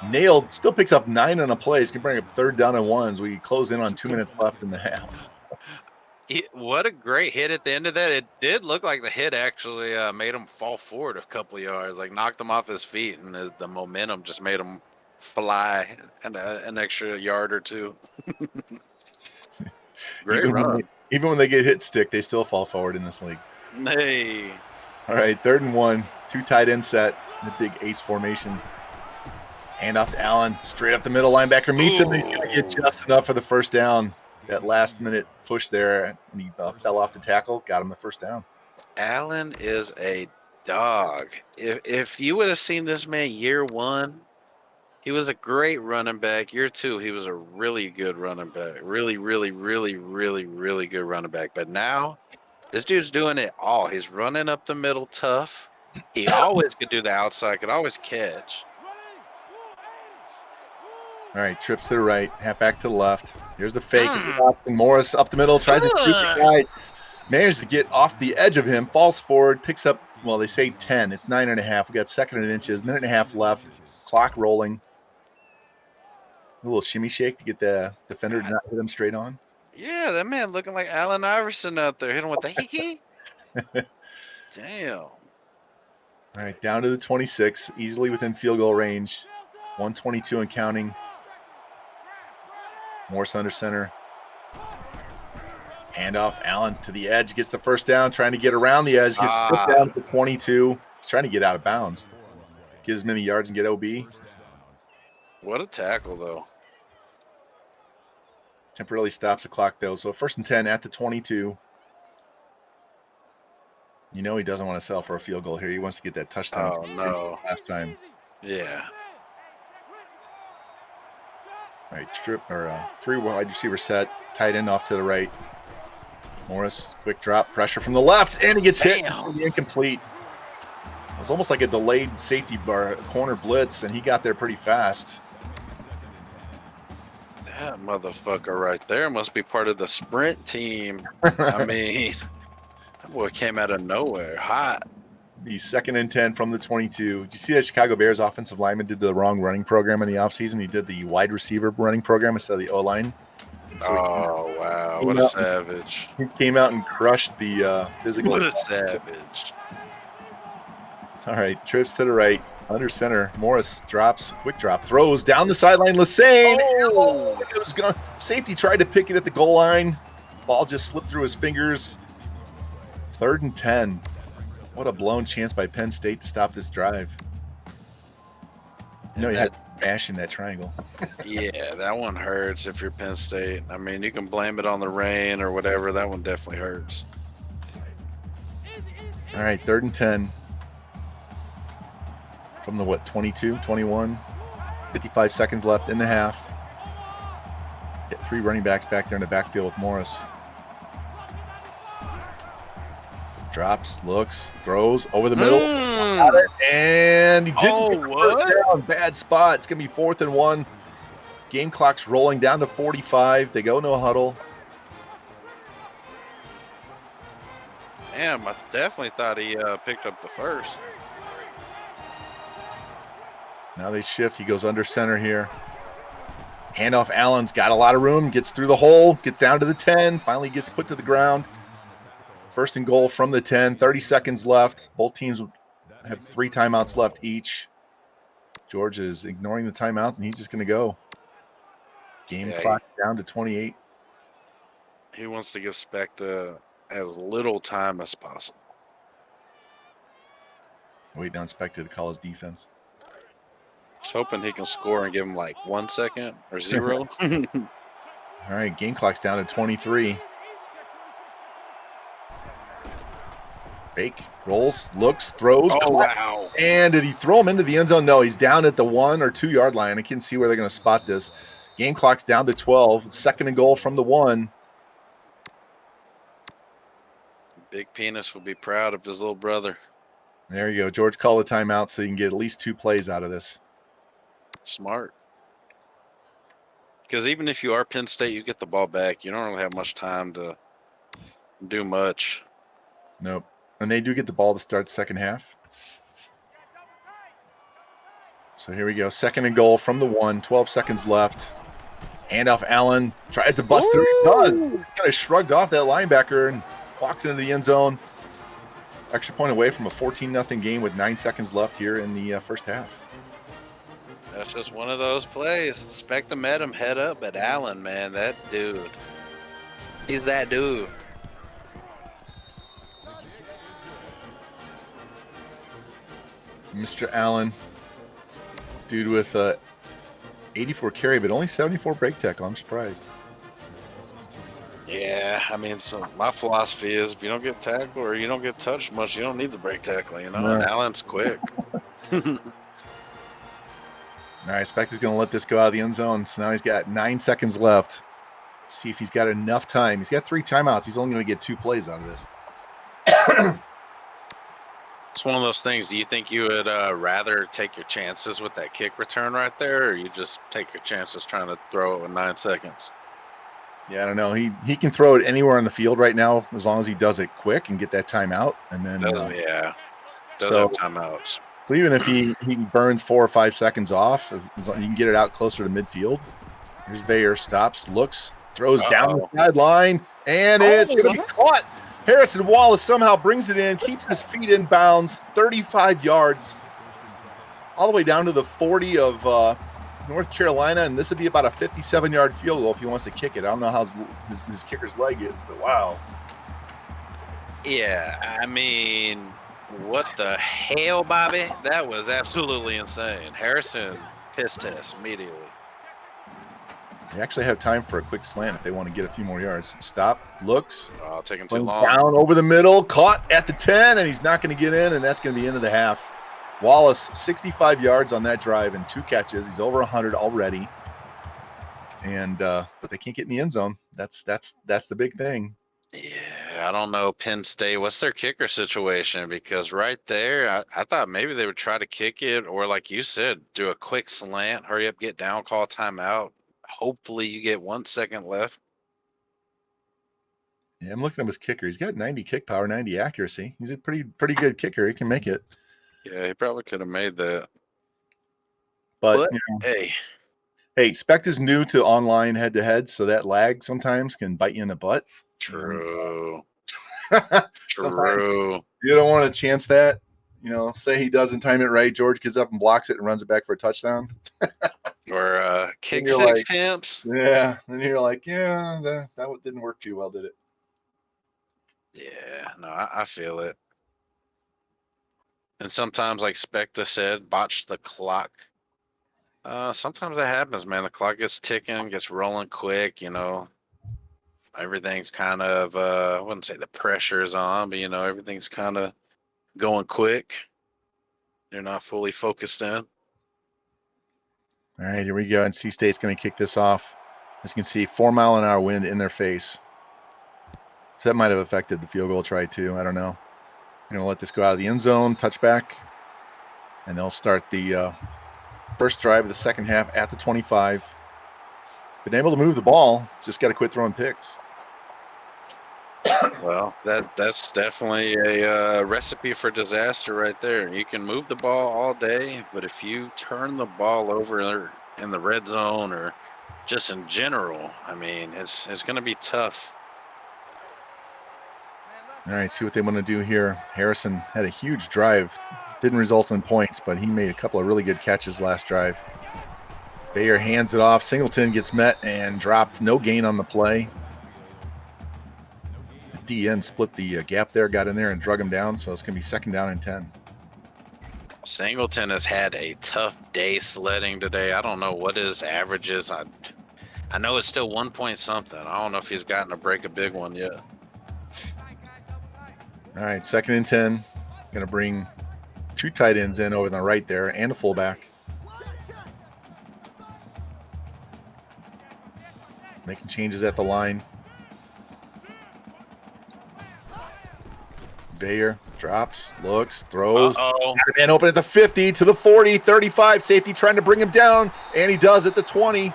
[SPEAKER 1] Nailed. Still picks up 9 on a play. He's going to bring up 3rd down and 1 as we close in on 2 minutes left in the half.
[SPEAKER 2] What a great hit at the end of that. It did look like the hit actually made him fall forward a couple of yards, like knocked him off his feet, and the momentum just made him fly an extra yard or 2. Great run.
[SPEAKER 1] Even when they get hit stick, they still fall forward in this league.
[SPEAKER 2] Hey.
[SPEAKER 1] All right, 3rd and 1, 2 tight end set, the big ace formation. Hand off to Allen, straight up the middle. Linebacker meets him. He's going to get just enough for the first down. That last-minute push there, and he fell off the tackle, got him the first down.
[SPEAKER 2] Allen is a dog. If you would have seen this man year 1, he was a great running back. Year 2, he was a really good running back. Really, really, really, really, really good running back. But now, this dude's doing it all. He's running up the middle tough. He always could do the outside, could always catch.
[SPEAKER 1] All right, trips to the right, half back to the left. Here's the fake. Morris up the middle, tries to shoot the guy. Managed to get off the edge of him, falls forward, picks up, well, they say 10. It's 9.5. We got 2nd and inches, 1.5 left. Clock rolling. A little shimmy shake to get the defender to not hit him straight on.
[SPEAKER 2] Yeah, that man looking like Allen Iverson out there, hitting with the hee. Damn.
[SPEAKER 1] All right, down to the 26, easily within field goal range. 122 and counting. Morris under center. Handoff. Allen to the edge. Gets the first down. Trying to get around the edge. Gets stripped down to 22. He's trying to get out of bounds. Get as many yards and get OB.
[SPEAKER 2] What a tackle, though.
[SPEAKER 1] Temporarily stops the clock, though. So 1st and 10 at the 22. You know he doesn't want to settle for a field goal here. He wants to get that touchdown.
[SPEAKER 2] Oh, no.
[SPEAKER 1] Last time.
[SPEAKER 2] Yeah.
[SPEAKER 1] All right, three wide receiver set. Tight end off to the right. Morris, quick drop, pressure from the left, and he gets hit. Incomplete. It was almost like a delayed safety bar, corner blitz, and he got there pretty fast.
[SPEAKER 2] That motherfucker right there must be part of the sprint team. I mean, that boy came out of nowhere, hot.
[SPEAKER 1] He's 2nd and 10 from the 22. Did you see that Chicago Bears offensive lineman did the wrong running program in the offseason? He did the wide receiver running program instead of the O-line.
[SPEAKER 2] So wow. What a savage.
[SPEAKER 1] He came out and crushed the physical.
[SPEAKER 2] What a savage.
[SPEAKER 1] All right, trips to the right. Under center. Morris drops, quick drop, throws down the sideline. Lesane. Oh, it was gone. Safety tried to pick it at the goal line. Ball just slipped through his fingers. 3rd and 10. What a blown chance by Penn State to stop this drive. You know, you had to bash in that triangle.
[SPEAKER 2] Yeah, that one hurts if you're Penn State. I mean, you can blame it on the rain or whatever. That one definitely hurts.
[SPEAKER 1] All right, 3rd and 10. From the, 22, 21. 55 seconds left in the half. Get 3 running backs back there in the backfield with Morris. Drops, looks, throws over the middle. And he didn't down. Bad spot. It's going to be 4th and 1. Game clock's rolling down to 45. They go no huddle.
[SPEAKER 2] Damn, I definitely thought he picked up the first.
[SPEAKER 1] Now they shift. He goes under center here. Handoff. Allen's got a lot of room. Gets through the hole. Gets down to the 10. Finally gets put to the ground. 1st and goal from the 10. 30 seconds left. Both teams have 3 timeouts left each. George is ignoring the timeouts, and he's just going to go. Game clock down to 28.
[SPEAKER 2] He wants to give Specta as little time as possible.
[SPEAKER 1] Waiting on Specta to call his defense.
[SPEAKER 2] He's hoping he can score and give him like 1 second or 0.
[SPEAKER 1] All right, game clock's down to 23. Fake, rolls, looks, throws.
[SPEAKER 2] Oh, wow.
[SPEAKER 1] And did he throw him into the end zone? No, he's down at the 1 or 2 yard line. I can't see where they're going to spot this. Game clock's down to 12. 2nd and goal from the 1.
[SPEAKER 2] Big Penis will be proud of his little brother.
[SPEAKER 1] There you go. George called a timeout so you can get at least 2 plays out of this.
[SPEAKER 2] Smart. Because even if you are Penn State, you get the ball back. You don't really have much time to do much.
[SPEAKER 1] Nope. And they do get the ball to start the second half. So here we go. 2nd and goal from the 1. 12 seconds left. Handoff. Allen tries to bust through. He does. Kind of shrugged off that linebacker and walks into the end zone. Extra point away from a 14-0 game with 9 seconds left here in the first half.
[SPEAKER 2] That's just one of those plays. Specta met him head up, but Allen, man, that dude. He's that dude.
[SPEAKER 1] Mr. Allen, dude with 84 carry, but only 74 break tackle. I'm surprised.
[SPEAKER 2] Yeah, I mean, so my philosophy is if you don't get tackled or you don't get touched much, you don't need the break tackle, you know?
[SPEAKER 1] Right.
[SPEAKER 2] And Allen's quick.
[SPEAKER 1] All right, Specta's going to let this go out of the end zone. So now he's got 9 seconds left. Let's see if he's got enough time. He's got 3 timeouts. He's only going to get 2 plays out of this.
[SPEAKER 2] It's one of those things. Do you think you would rather take your chances with that kick return right there, or you just take your chances trying to throw it with 9 seconds?
[SPEAKER 1] Yeah, I don't know. He can throw it anywhere on the field right now as long as he does it quick and get that timeout. And then
[SPEAKER 2] Does have timeouts.
[SPEAKER 1] So even if he burns 4 or 5 seconds off, as long as you can get it out closer to midfield. Here's Vayer, stops, looks, throws down the sideline, and it's going to be caught. Harrison Wallace somehow brings it in, keeps his feet in bounds, 35 yards, all the way down to the 40 of North Carolina, and this would be about a 57-yard field goal if he wants to kick it. I don't know how his kicker's leg is, but wow.
[SPEAKER 2] Yeah, I mean, what the hell, Bobby? That was absolutely insane. Harrison piss test immediately.
[SPEAKER 1] They actually have time for a quick slant if they want to get a few more yards. Stop, looks.
[SPEAKER 2] Oh, taking too long.
[SPEAKER 1] Down over the middle, caught at the 10, and he's not going to get in, and that's going to be into the half. Wallace, 65 yards on that drive and 2 catches. He's over 100 already. And but they can't get in the end zone. That's the big thing.
[SPEAKER 2] Yeah, I don't know Penn State. What's their kicker situation? Because right there, I thought maybe they would try to kick it, or like you said, do a quick slant, hurry up, get down, call timeout. Hopefully you get 1 second left.
[SPEAKER 1] Yeah, I'm looking at his kicker. He's got 90 kick power, 90 accuracy. He's a pretty good kicker. He can make it.
[SPEAKER 2] Yeah, he probably could have made that.
[SPEAKER 1] But
[SPEAKER 2] hey,
[SPEAKER 1] Spect is new to online head-to-head, so that lag sometimes can bite you in the butt.
[SPEAKER 2] True.
[SPEAKER 1] True. You don't want to chance that. Say he doesn't time it right. George gets up and blocks it and runs it back for a touchdown.
[SPEAKER 2] Or kick six camps.
[SPEAKER 1] Yeah. And you're like, yeah, that didn't work too well, did it?
[SPEAKER 2] Yeah, no, I feel it. And sometimes, like Specta said, botch the clock. Sometimes that happens, man. The clock gets ticking, gets rolling quick, Everything's kind of, I wouldn't say the pressure is on, but, everything's kind of going quick. You're not fully focused in.
[SPEAKER 1] All right, here we go. NC State's going to kick this off. As you can see, 4-mile-an-hour wind in their face. So that might have affected the field goal try too. I don't know. Going to let this go out of the end zone, touchback. And they'll start the first drive of the second half at the 25. Been able to move the ball. Just got to quit throwing picks.
[SPEAKER 2] Well, that's definitely a recipe for disaster right there. You can move the ball all day, but if you turn the ball over in the red zone or just in general, I mean, it's going to be tough.
[SPEAKER 1] All right, see what they want to do here. Harrison had a huge drive. Didn't result in points, but he made a couple of really good catches last drive. Bayer hands it off. Singleton gets met and dropped. No gain on the play. The DN split the gap there, got in there and drug him down, so it's going to be 2nd down and 10.
[SPEAKER 2] Singleton has had a tough day sledding today. I don't know what his average is. I know it's still 1 point something. I don't know if he's gotten to break a big one yet.
[SPEAKER 1] All right, 2nd and 10. Going to bring 2 tight ends in over on the right there and a fullback. Making changes at the line. Bayer drops, looks, throws. And open at the 50 to the 40, 35. Safety trying to bring him down, and he does at the 20.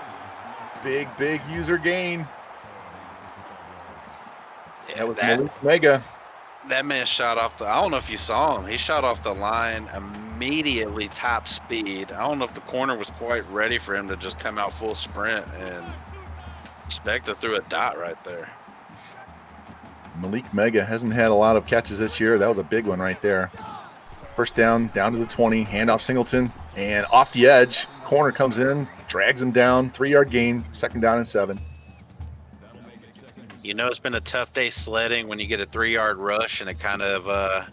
[SPEAKER 1] Big user gain.
[SPEAKER 2] Yeah,
[SPEAKER 1] that was Malik Mega.
[SPEAKER 2] That man shot off I don't know if you saw him. He shot off the line immediately, top speed. I don't know if the corner was quite ready for him to just come out full sprint, and Specta threw a dot right there.
[SPEAKER 1] Malik Mega hasn't had a lot of catches this year. That was a big one right there. First down to the 20, handoff Singleton, and off the edge. Corner comes in, drags him down, 3-yard gain, 2nd down and 7.
[SPEAKER 2] It's been a tough day sledding when you get a 3-yard rush and it kind of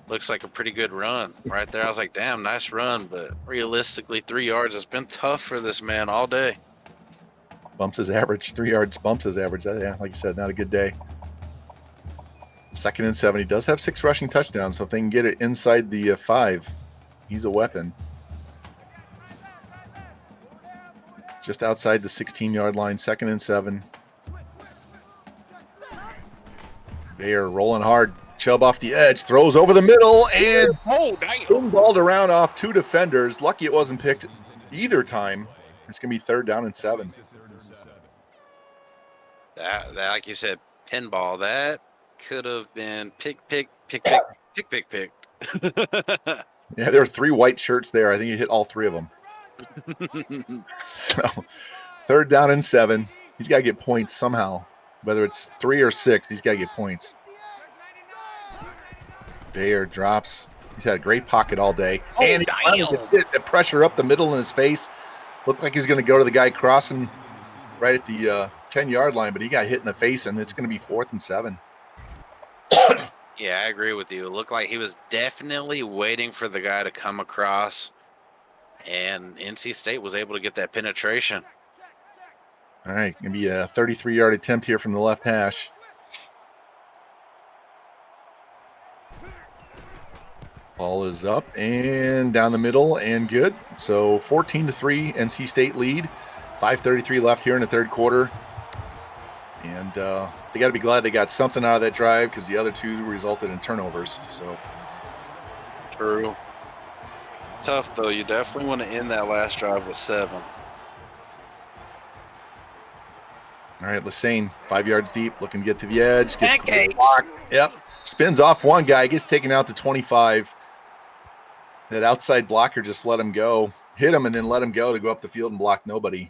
[SPEAKER 2] looks like a pretty good run right there. I was like, damn, nice run, but realistically, 3 yards has been tough for this man all day.
[SPEAKER 1] Bumps his average, 3 yards bumps his average. Yeah, like you said, not a good day. 2nd and 7. He does have 6 rushing touchdowns, so if they can get it inside the 5, he's a weapon. Just outside the 16-yard line, 2nd and 7. They are rolling hard. Chubb off the edge, throws over the middle, and balled around off 2 defenders. Lucky it wasn't picked either time. It's going to be 3rd down and 7.
[SPEAKER 2] That, like you said, pinball. That could have been pick.
[SPEAKER 1] Yeah, there were 3 white shirts there. I think he hit all 3 of them. So, 3rd down and 7. He's got to get points somehow. Whether it's 3 or 6, he's got to get points. Bayer drops. He's had a great pocket all day. And he finally hit the pressure up the middle in his face. Looked like he was going to go to the guy crossing right at the 10-yard line, but he got hit in the face, and it's going to be 4th and 7.
[SPEAKER 2] Yeah, I agree with you. It looked like he was definitely waiting for the guy to come across, and NC State was able to get that penetration.
[SPEAKER 1] All right, going to be a 33-yard attempt here from the left hash. Ball is up and down the middle and good. So 14-3 NC State lead. 5:33 left here in the third quarter. And they got to be glad they got something out of that drive because the other two resulted in turnovers. So
[SPEAKER 2] true. Tough, though. You definitely want to end that last drive with 7.
[SPEAKER 1] All right, Lassane, 5 yards deep, looking to get to the edge. Gets
[SPEAKER 2] Pancakes.
[SPEAKER 1] Yep. Spins off one guy, gets taken out to 25. That outside blocker just let him go. Hit him and then let him go to go up the field and block nobody.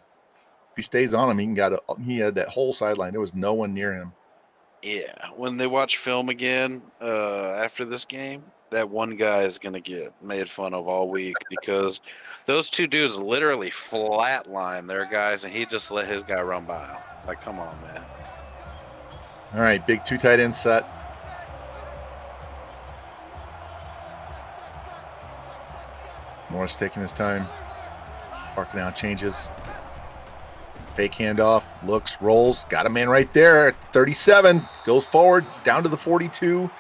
[SPEAKER 1] If he stays on him, he had that whole sideline. There was no one near him.
[SPEAKER 2] Yeah, when they watch film again after this game, that one guy is going to get made fun of all week because those two dudes literally flatline their guys, and he just let his guy run by him. Like, come on, man.
[SPEAKER 1] All right, big 2 tight end set. Morris taking his time. Parking out changes. Fake handoff. Looks, rolls. Got a man right there at 37. Goes forward, down to the 42.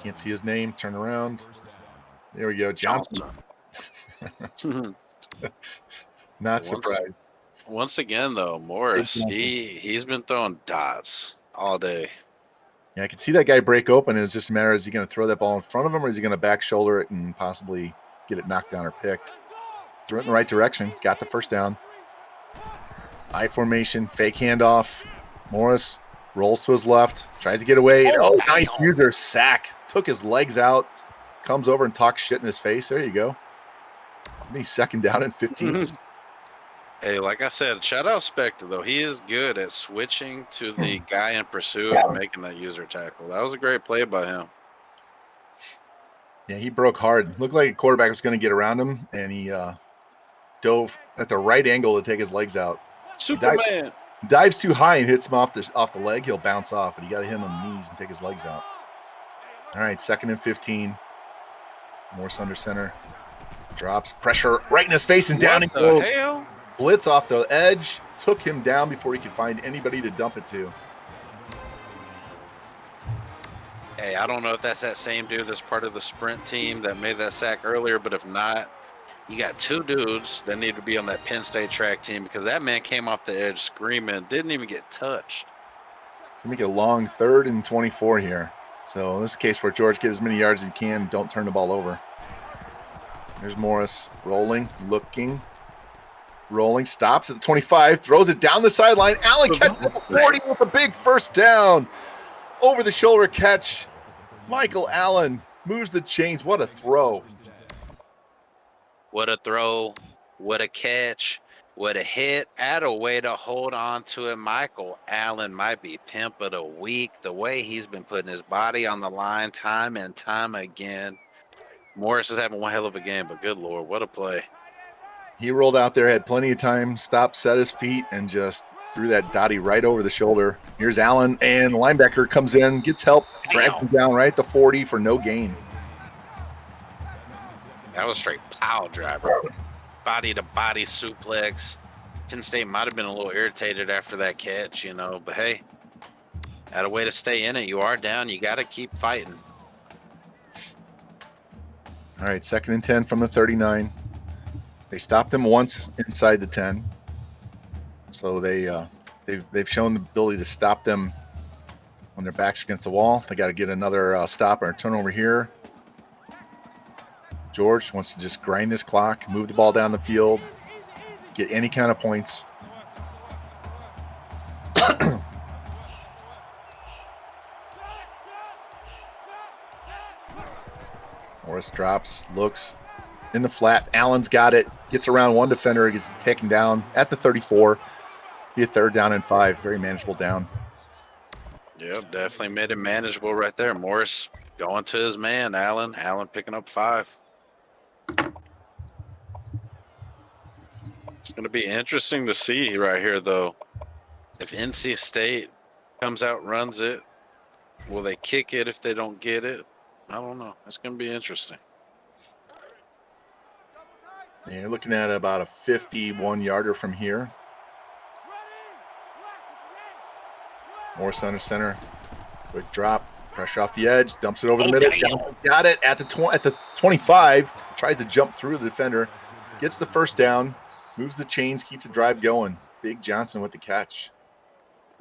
[SPEAKER 1] Can't see his name. Turn around. There we go. Johnson. Not surprised.
[SPEAKER 2] Once again, though, Morris, he's been throwing dots all day.
[SPEAKER 1] Yeah, I can see that guy break open. It's just a matter, is he going to throw that ball in front of him or is he going to back shoulder it and possibly get it knocked down or picked? Threw it in the right direction. Got the first down. I formation. Fake handoff. Morris rolls to his left. Tries to get away. Oh, nice user sack. Took his legs out. Comes over and talks shit in his face. There you go. He's second down and 15.
[SPEAKER 2] Hey, like I said, shout out Spectre, though. He is good at switching to the guy in pursuit and making that user tackle. That was a great play by him.
[SPEAKER 1] Yeah, he broke hard. Looked like a quarterback was going to get around him, and he dove at the right angle to take his legs out.
[SPEAKER 2] Superman.
[SPEAKER 1] Dives too high and hits him off the leg. He'll bounce off, but he got to hit him on the knees and take his legs out. All right, 2nd and 15. Morris under center. Drops. Pressure right in his face and down.
[SPEAKER 2] What the hell?
[SPEAKER 1] Blitz off the edge. Took him down before he could find anybody to dump it to.
[SPEAKER 2] Hey, I don't know if that's that same dude that's part of the sprint team that made that sack earlier, but if not, you got 2 dudes that need to be on that Penn State track team because that man came off the edge screaming, didn't even get touched.
[SPEAKER 1] It's going to make a long 3rd and 24 here. So in this case where George gets as many yards as he can, don't turn the ball over. There's Morris rolling, looking, rolling, stops at the 25, throws it down the sideline. Allen catches at the 40 with a big first down. Over the shoulder catch. Michael Allen moves the chains. What a throw.
[SPEAKER 2] What a throw. What a catch. What a hit. Add a way to hold on to it. Michael Allen might be pimp of the week. The way he's been putting his body on the line time and time again. Morris is having one hell of a game, but good Lord, what a play.
[SPEAKER 1] He rolled out there, had plenty of time, stopped, set his feet, and just threw that Dottie right over the shoulder. Here's Allen, and the linebacker comes in, gets help, drags him down right at the 40 for no gain.
[SPEAKER 2] That was straight pile driver. Body-to-body suplex. Penn State might have been a little irritated after that catch, but hey, had a way to stay in it. You are down. You got to keep fighting.
[SPEAKER 1] All right, 2nd and 10 from the 39. They stopped him once inside the 10. So they've shown the ability to stop them when their backs against the wall. They got to get another stop or turnover here. George wants to just grind this clock, move the ball down the field, get any kind of points. Morris drops, looks in the flat. Allen's got it, gets around one defender, gets taken down at the 34. Be a 3rd down and 5. Very manageable down.
[SPEAKER 2] Yep, definitely made it manageable right there. Morris going to his man, Allen. Allen picking up 5. It's going to be interesting to see right here, though. If NC State comes out, runs it, will they kick it if they don't get it? I don't know. It's going to be interesting.
[SPEAKER 1] And you're looking at about a 51-yarder from here. Morris under center. Quick drop. Pressure off the edge. Dumps it over the middle. Got it at the 25. Tries to jump through the defender. Gets the first down. Moves the chains. Keeps the drive going. Big Johnson with the catch.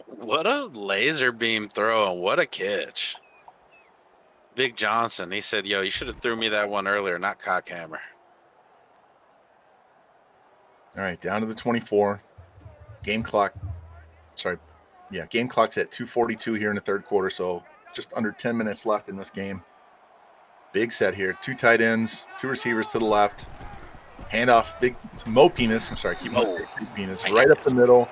[SPEAKER 2] What a laser beam throw and what a catch. Big Johnson, he said, yo, you should have threw me that one earlier, not cockhammer.
[SPEAKER 1] All right, down to the 24. Game clock's at 2:42 here in the third quarter, so just under 10 minutes left in this game. Big set here. 2 tight ends, 2 receivers to the left. Handoff, big Mo Penis. I'm sorry, keep Mo Penis right up the middle.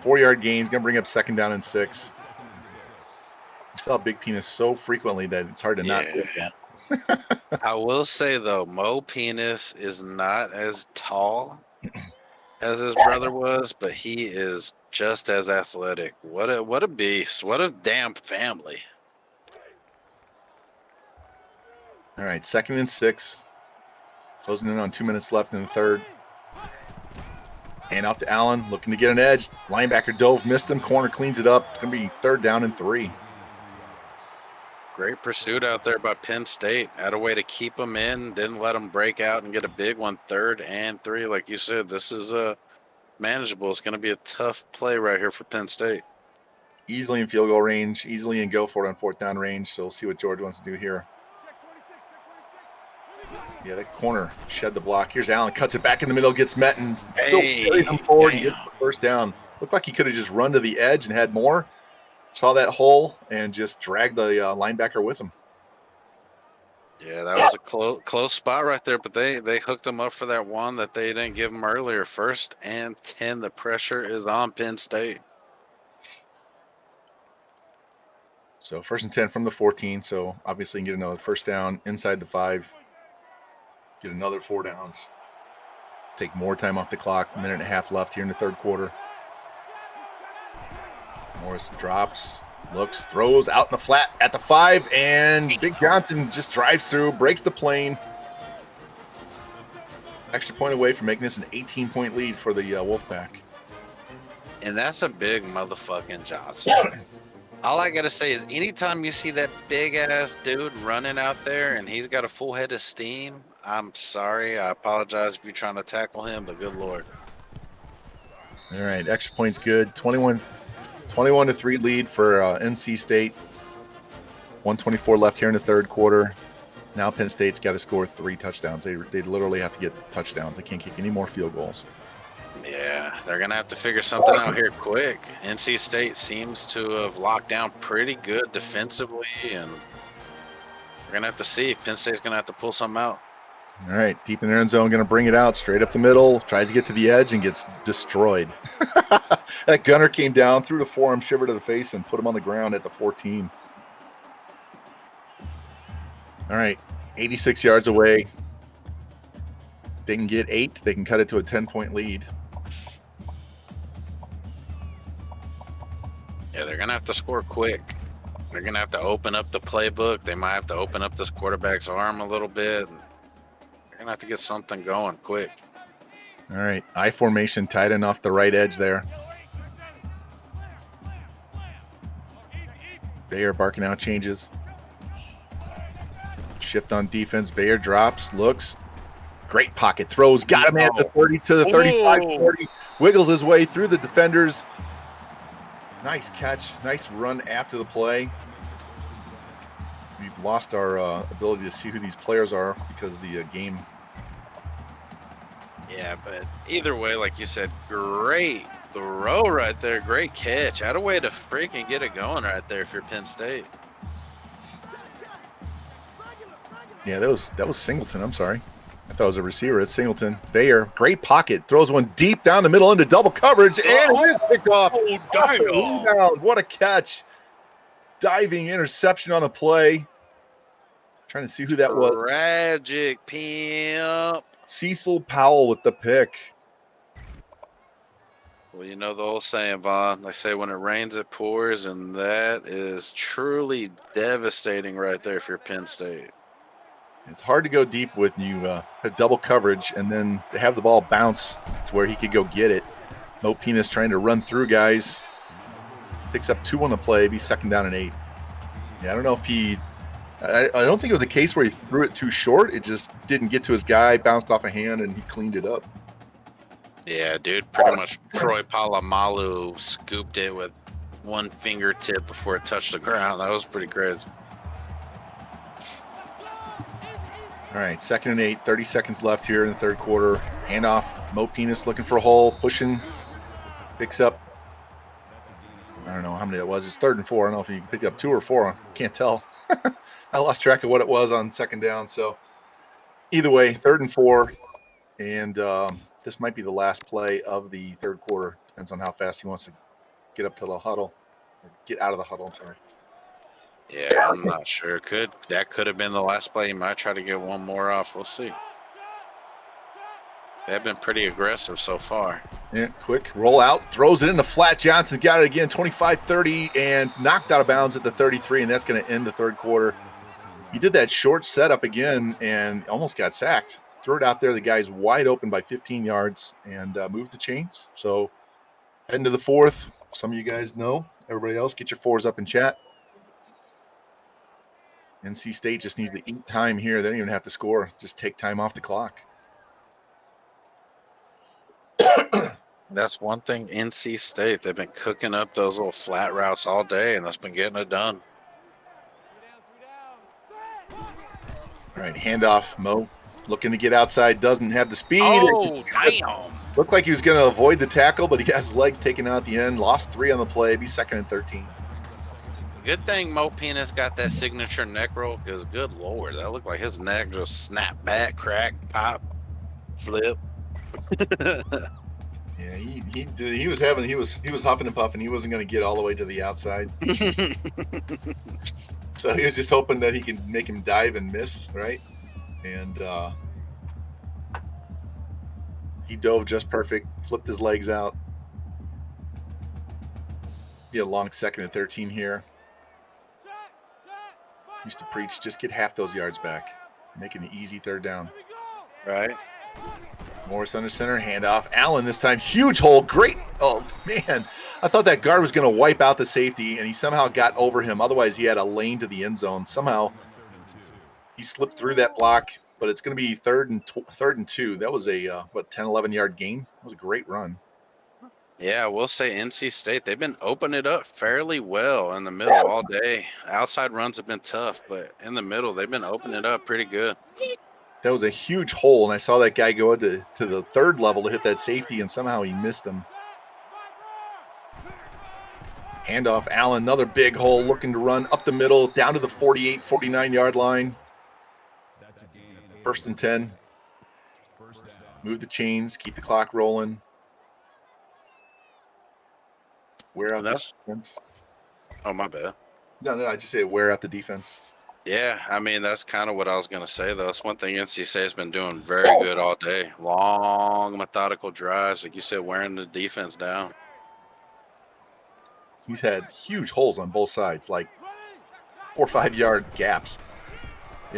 [SPEAKER 1] 4-yard gain. He's going to bring up second down and 6. You saw Big Penis so frequently that it's hard to not do that.
[SPEAKER 2] I will say, though, Mo Penis is not as tall as his brother was, but he is just as athletic. What a beast. What a damn family.
[SPEAKER 1] All right, 2nd and 6. Closing in on 2 minutes left in the third. Hand off to Allen, looking to get an edge. Linebacker dove, missed him. Corner cleans it up. It's going to be 3rd down and 3.
[SPEAKER 2] Great pursuit out there by Penn State. Had a way to keep them in, didn't let them break out and get a big one. 3rd and 3. Like you said, this is manageable. It's going to be a tough play right here for Penn State.
[SPEAKER 1] Easily in field goal range, easily in go for it on 4th down range. So we'll see what George wants to do here. Yeah, that corner shed the block. Here's Allen, cuts it back in the middle, gets met, and still carries him forward. He gets the first down. Looked like he could have just run to the edge and had more. Saw that hole and just dragged the linebacker with him.
[SPEAKER 2] Yeah, that was a close spot right there, but they hooked him up for that one that they didn't give him earlier. 1st and 10. The pressure is on Penn State.
[SPEAKER 1] So 1st and 10 from the 14. So obviously you can get another first down inside the 5. Get another 4 downs. Take more time off the clock. 1.5 minutes left here in the third quarter. Morris drops, looks, throws out in the flat at the 5, and Big Johnson just drives through, breaks the plane. Extra point away from making this an 18-point lead for the Wolfpack.
[SPEAKER 2] And that's a big motherfucking Johnson. All I got to say is anytime you see that big-ass dude running out there and he's got a full head of steam, I'm sorry. I apologize if you're trying to tackle him, but good Lord.
[SPEAKER 1] All right, extra point's good. 21-3 lead for NC State. 1:24 left here in the third quarter. Now Penn State's got to score 3 touchdowns. They literally have to get touchdowns. They can't kick any more field goals.
[SPEAKER 2] Yeah, they're going to have to figure something out here quick. NC State seems to have locked down pretty good defensively, and we're going to have to see if Penn State's going to have to pull something out.
[SPEAKER 1] All right, deep in the end zone, going to bring it out straight up the middle, tries to get to the edge and gets destroyed. That gunner came down, threw the forearm shiver to the face, and put him on the ground at the 14. All right, 86 yards away. They can get 8. They can cut it to a 10-point lead.
[SPEAKER 2] Yeah, they're going to have to score quick. They're going to have to open up the playbook. They might have to open up this quarterback's arm a little bit. They're going to have to get something going quick.
[SPEAKER 1] All right, I formation tight end off the right edge there. Bayer barking out changes. Shift on defense. Bayer drops, looks. Great pocket throws. Got him at the 30 to the 35, 40. Wiggles his way through the defenders. Nice catch. Nice run after the play. We've lost our ability to see who these players are because of the game.
[SPEAKER 2] Yeah, but either way, like you said, great throw right there. Great catch. Had a way to freaking get it going right there if you're Penn State.
[SPEAKER 1] Yeah, that was Singleton. I'm sorry. I thought it was a receiver. It's Singleton. Bayer, great pocket. Throws one deep down the middle into double coverage, and it is picked off. Rebound. What a catch. Diving interception on the play. Trying to see who that was.
[SPEAKER 2] Tragic pimp.
[SPEAKER 1] Cecil Powell with the pick.
[SPEAKER 2] Well, you know the old saying, Vaughn. They say when it rains, it pours, and that is truly devastating right there if you're Penn State.
[SPEAKER 1] It's hard to go deep with you have double coverage and then to have the ball bounce to where he could go get it. Mo Penis trying to run through guys. Picks up 2 on the play, be 2nd down and 8. Yeah, I don't know if I don't think it was a case where he threw it too short. It just didn't get to his guy, bounced off a hand, and he cleaned it up.
[SPEAKER 2] Yeah, dude, pretty much Troy Polamalu scooped it with one fingertip before it touched the ground. That was pretty crazy.
[SPEAKER 1] All right, 2nd and 8, 30 seconds left here in the third quarter. Handoff, Mo Penis looking for a hole, pushing, picks up. I don't know how many that was. It's 3rd and 4. I don't know if he picked up 2 or 4. I can't tell. I lost track of what it was on 2nd down. So either way, 3rd and 4. And this might be the last play of the third quarter. Depends on how fast he wants to get up to the huddle. Or get out of the huddle, I'm sorry.
[SPEAKER 2] Yeah, I'm not sure. That could have been the last play. He might try to get one more off. We'll see. They've been pretty aggressive so far.
[SPEAKER 1] Yeah, quick roll out, throws it in the flat. Johnson got it again, 25-30, and knocked out of bounds at the 33, and that's going to end the third quarter. He did that short setup again and almost got sacked. Threw it out there. The guy's wide open by 15 yards and moved the chains. So heading to the fourth. Some of you guys know. Everybody else, get your 4s up in chat. NC State just needs to eat time here. They don't even have to score. Just take time off the clock.
[SPEAKER 2] That's one thing, NC State. They've been cooking up those little flat routes all day, and that's been getting it done.
[SPEAKER 1] All right, handoff. Mo looking to get outside. Doesn't have the speed.
[SPEAKER 2] Oh, damn.
[SPEAKER 1] Looked like he was going to avoid the tackle, but he got his legs taken out at the end. Lost 3 on the play. Be 2nd and 13.
[SPEAKER 2] Good thing Mo Penis got that signature neck roll, because good Lord, that looked like his neck just snapped back, crack, pop, flip.
[SPEAKER 1] Yeah, he was huffing and puffing. He wasn't going to get all the way to the outside. So he was just hoping that he could make him dive and miss, right? And he dove just perfect, flipped his legs out. Be a long 2nd and 13 here. Used to preach, just get half those yards back. Make it an easy 3rd down.
[SPEAKER 2] Right.
[SPEAKER 1] Morris under center, handoff. Allen this time, huge hole, great. Oh, man. I thought that guard was going to wipe out the safety, and he somehow got over him. Otherwise, he had a lane to the end zone. Somehow, he slipped through that block, but it's going to be 3rd and 2. That was a, 10, 11-yard gain? That was a great run.
[SPEAKER 2] Yeah, I will say NC State, they've been opening it up fairly well in the middle all day. Outside runs have been tough, but in the middle, they've been opening it up pretty good.
[SPEAKER 1] That was a huge hole, and I saw that guy go to the 3rd level to hit that safety, and somehow he missed him. Handoff, Allen, another big hole, looking to run up the middle, down to the 48, 49-yard line. 1st and 10. Move the chains, keep the clock rolling. Wear out the defense.
[SPEAKER 2] Oh, my bad.
[SPEAKER 1] No, I just say wear out the defense.
[SPEAKER 2] Yeah, I mean, that's kind of what I was going to say, though. That's one thing NC State's been doing very good all day. Long, methodical drives, like you said, wearing the defense down.
[SPEAKER 1] He's had huge holes on both sides, like 4 or 5 yard gaps.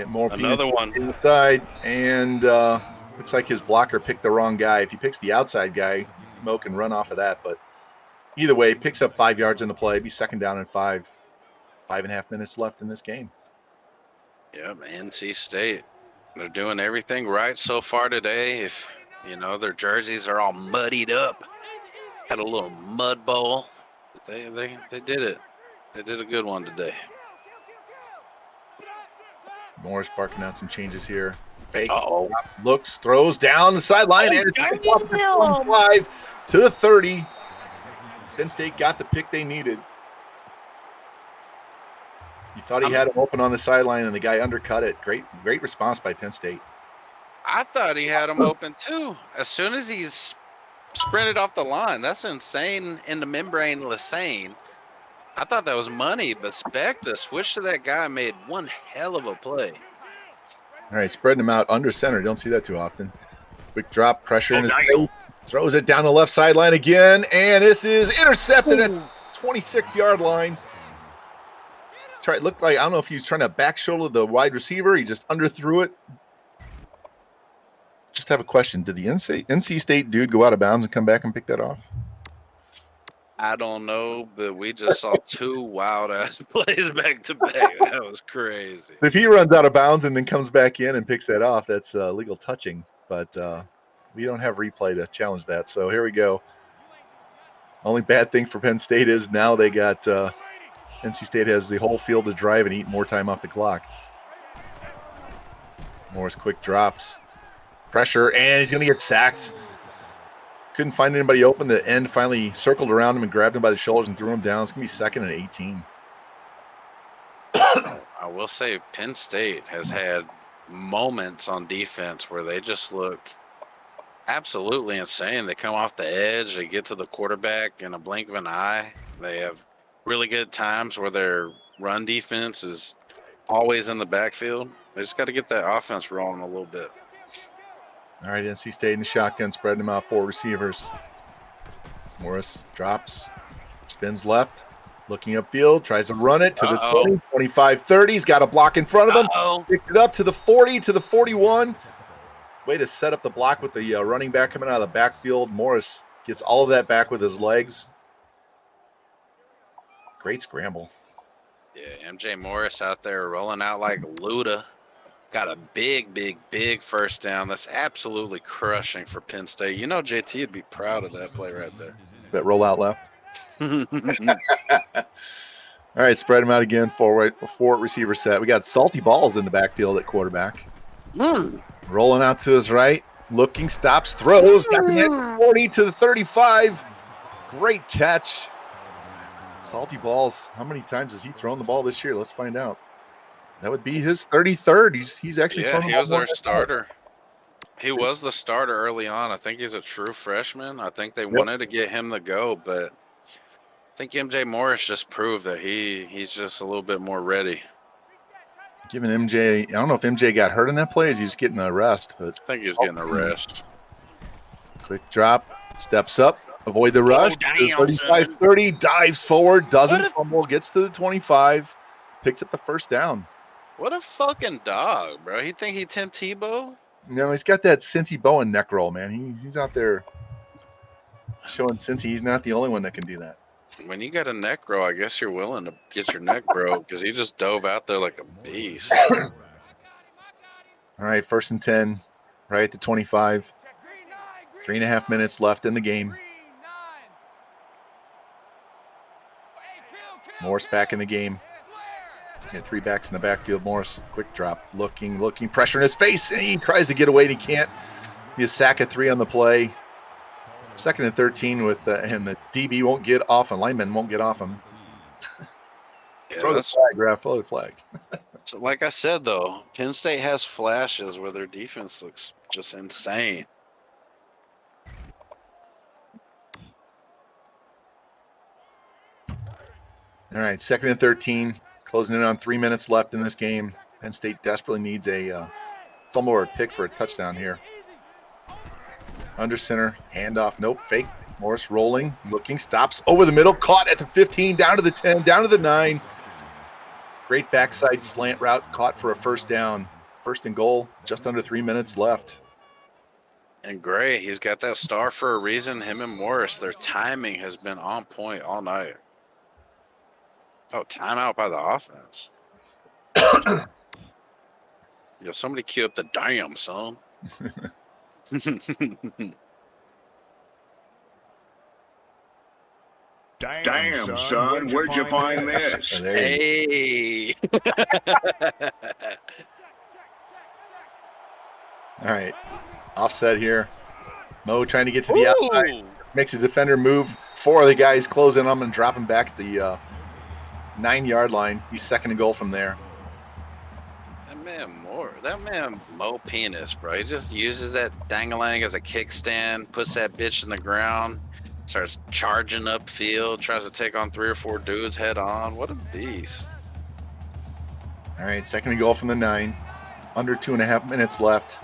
[SPEAKER 1] More
[SPEAKER 2] another one
[SPEAKER 1] inside, and looks like his blocker picked the wrong guy. If he picks the outside guy, Mo can run off of that. But either way, picks up 5 yards in the play. Be 2nd down and 5. 5.5 minutes left in this game.
[SPEAKER 2] Yeah, NC State, they're doing everything right so far today. If their jerseys are all muddied up, had a little mud bowl. But they did it. They did a good one today.
[SPEAKER 1] Morris barking out some changes here. Fake.
[SPEAKER 2] Uh-oh.
[SPEAKER 1] Looks, throws down the sideline, and it's 25 to the 30. Penn State got the pick they needed. He thought he had him open on the sideline, and the guy undercut it. Great response by Penn State.
[SPEAKER 2] I thought he had him open too. As soon as he's sprinted off the line, that's insane in the membrane Lassane. I thought that was money, but Specta switched to that guy, made one hell of a play.
[SPEAKER 1] All right, spreading him out under center. Don't see that too often. Quick drop, pressure in his face. Throws it down the left sideline again, and this is intercepted at 26-yard line. looked like, I don't know if he was trying to back shoulder the wide receiver. He just underthrew it. Just have a question. Did the NC State dude go out of bounds and come back and pick that off?
[SPEAKER 2] I don't know, but we just saw two wild-ass plays back to back. That was crazy.
[SPEAKER 1] If he runs out of bounds and then comes back in and picks that off, that's legal touching. But we don't have replay to challenge that. So here we go. Only bad thing for Penn State is now they got NC State has the whole field to drive and eat more time off the clock. Morris quick drops. Pressure, and he's going to get sacked. Couldn't find anybody open. The end finally circled around him and grabbed him by the shoulders and threw him down. It's going to be 2nd and 18.
[SPEAKER 2] I will say Penn State has had moments on defense where they just look absolutely insane. They come off the edge. They get to the quarterback in a blink of an eye. They have really good times where their run defense is always in the backfield. They just got to get that offense rolling a little bit.
[SPEAKER 1] All right, NC State in the shotgun, spreading them out 4 receivers. Morris drops, spins left, looking upfield, tries to run it to the 20, 25, 30. He's got a block in front of him. Picks it up to the 40, to the 41. Way to set up the block with the running back coming out of the backfield. Morris gets all of that back with his legs. Great scramble.
[SPEAKER 2] Yeah, MJ Morris out there rolling out like Luda. Got a big first down. That's absolutely crushing for Penn State. You know, JT would be proud of that play right there.
[SPEAKER 1] That rollout left. All right, spread them out again. 4 receiver set. We got Salty Balls in the backfield at quarterback. Rolling out to his right. Looking, stops, throws. Got the 40 to the 35. Great catch. Salty Balls. How many times has he thrown the ball this year? Let's find out. That would be his 33rd. He's actually
[SPEAKER 2] he was their starter. He was the starter early on. I think he's a true freshman. I think they wanted to get him to go, but I think MJ Morris just proved that he's just a little bit more ready.
[SPEAKER 1] Giving MJ, I don't know if MJ got hurt in that play. He's just getting a rest, but
[SPEAKER 2] I think he's getting a rest.
[SPEAKER 1] Quick drop, steps up, avoid the rush. 35-30, dives forward, doesn't fumble, gets to the 25, picks up the first down.
[SPEAKER 2] What a fucking dog, bro. He think he Tim Tebow?
[SPEAKER 1] No, he's got that Cincy-Bowen neck roll, man. He's out there showing Cincy he's not the only one that can do that.
[SPEAKER 2] When you got a neck roll, I guess you're willing to get your neck broke because he just dove out there like a beast.
[SPEAKER 1] All right, 1st and 10, right at the 25. 3.5 minutes left in the game. Morris back in the game. Got 3 backs in the backfield. Morris, quick drop, looking, pressure in his face. And he tries to get away, and he can't. He has sack of 3 on the play. 2nd and 13 with, and the DB won't get off, and lineman won't get off him. Throw the flag, Raf. Throw the flag.
[SPEAKER 2] So like I said, though, Penn State has flashes where their defense looks just insane.
[SPEAKER 1] All right, 2nd and 13. Closing in on 3 minutes left in this game. Penn State desperately needs a fumble or a pick for a touchdown here. Under center, handoff, nope, fake. Morris rolling, looking, stops over the middle, caught at the 15, down to the 10, down to the 9. Great backside slant route, caught for a first down. 1st and goal, just under 3 minutes left.
[SPEAKER 2] And Gray, he's got that star for a reason. Him and Morris, their timing has been on point all night. Oh, timeout by the offense. Yeah, somebody cue up the damn, son.
[SPEAKER 3] Damn, son, where'd you find this?
[SPEAKER 2] Hey.
[SPEAKER 1] All right, offset here. Mo trying to get to the outside. Makes a defender move. 4 of the guys closing on him and drop him back at the 9-yard line. He's 2nd and goal from there.
[SPEAKER 2] That man Mo Penis, bro. He just uses that dangalang as a kickstand, puts that bitch in the ground, starts charging upfield, tries to take on 3 or 4 dudes head on. What a beast.
[SPEAKER 1] All right, 2nd and goal from the 9. Under 2.5 minutes left.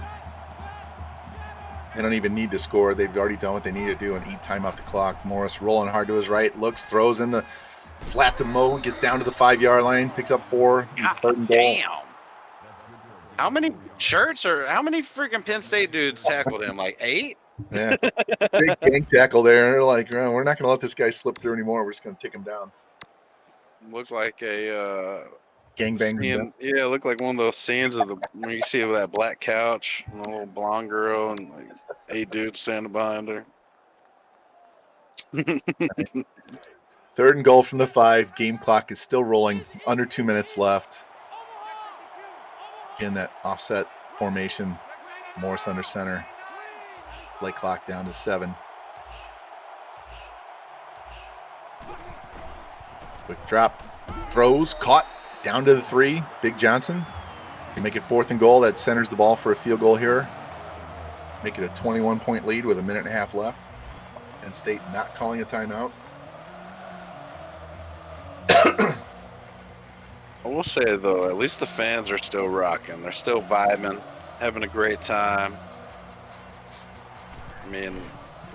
[SPEAKER 1] They don't even need to score. They've already done what they need to do and eat time off the clock. Morris rolling hard to his right, looks, throws in the Flat to Mo, gets down to the 5-yard line, picks up 4. Third and goal.
[SPEAKER 2] Damn. How many freaking Penn State dudes tackled him? Like 8?
[SPEAKER 1] Yeah. Big gang tackle there. They're like, oh, we're not going to let this guy slip through anymore. We're just going to take him down.
[SPEAKER 2] Looked like a
[SPEAKER 1] Gangbang.
[SPEAKER 2] scene, yeah, looked like one of those scenes of when you see that black couch and a little blonde girl and like 8 dudes standing behind her.
[SPEAKER 1] Third and goal from the 5. Game clock is still rolling. Under 2 minutes left. Again, that offset formation. Morris under center. Play clock down to 7. Quick drop. Throws. Caught. Down to the 3. Big Johnson. They make it 4th and goal. That centers the ball for a field goal here. Make it a 21-point lead with a minute and a half left. Penn State not calling a timeout.
[SPEAKER 2] I will say, though, at least the fans are still rocking. They're still vibing, having a great time. I mean,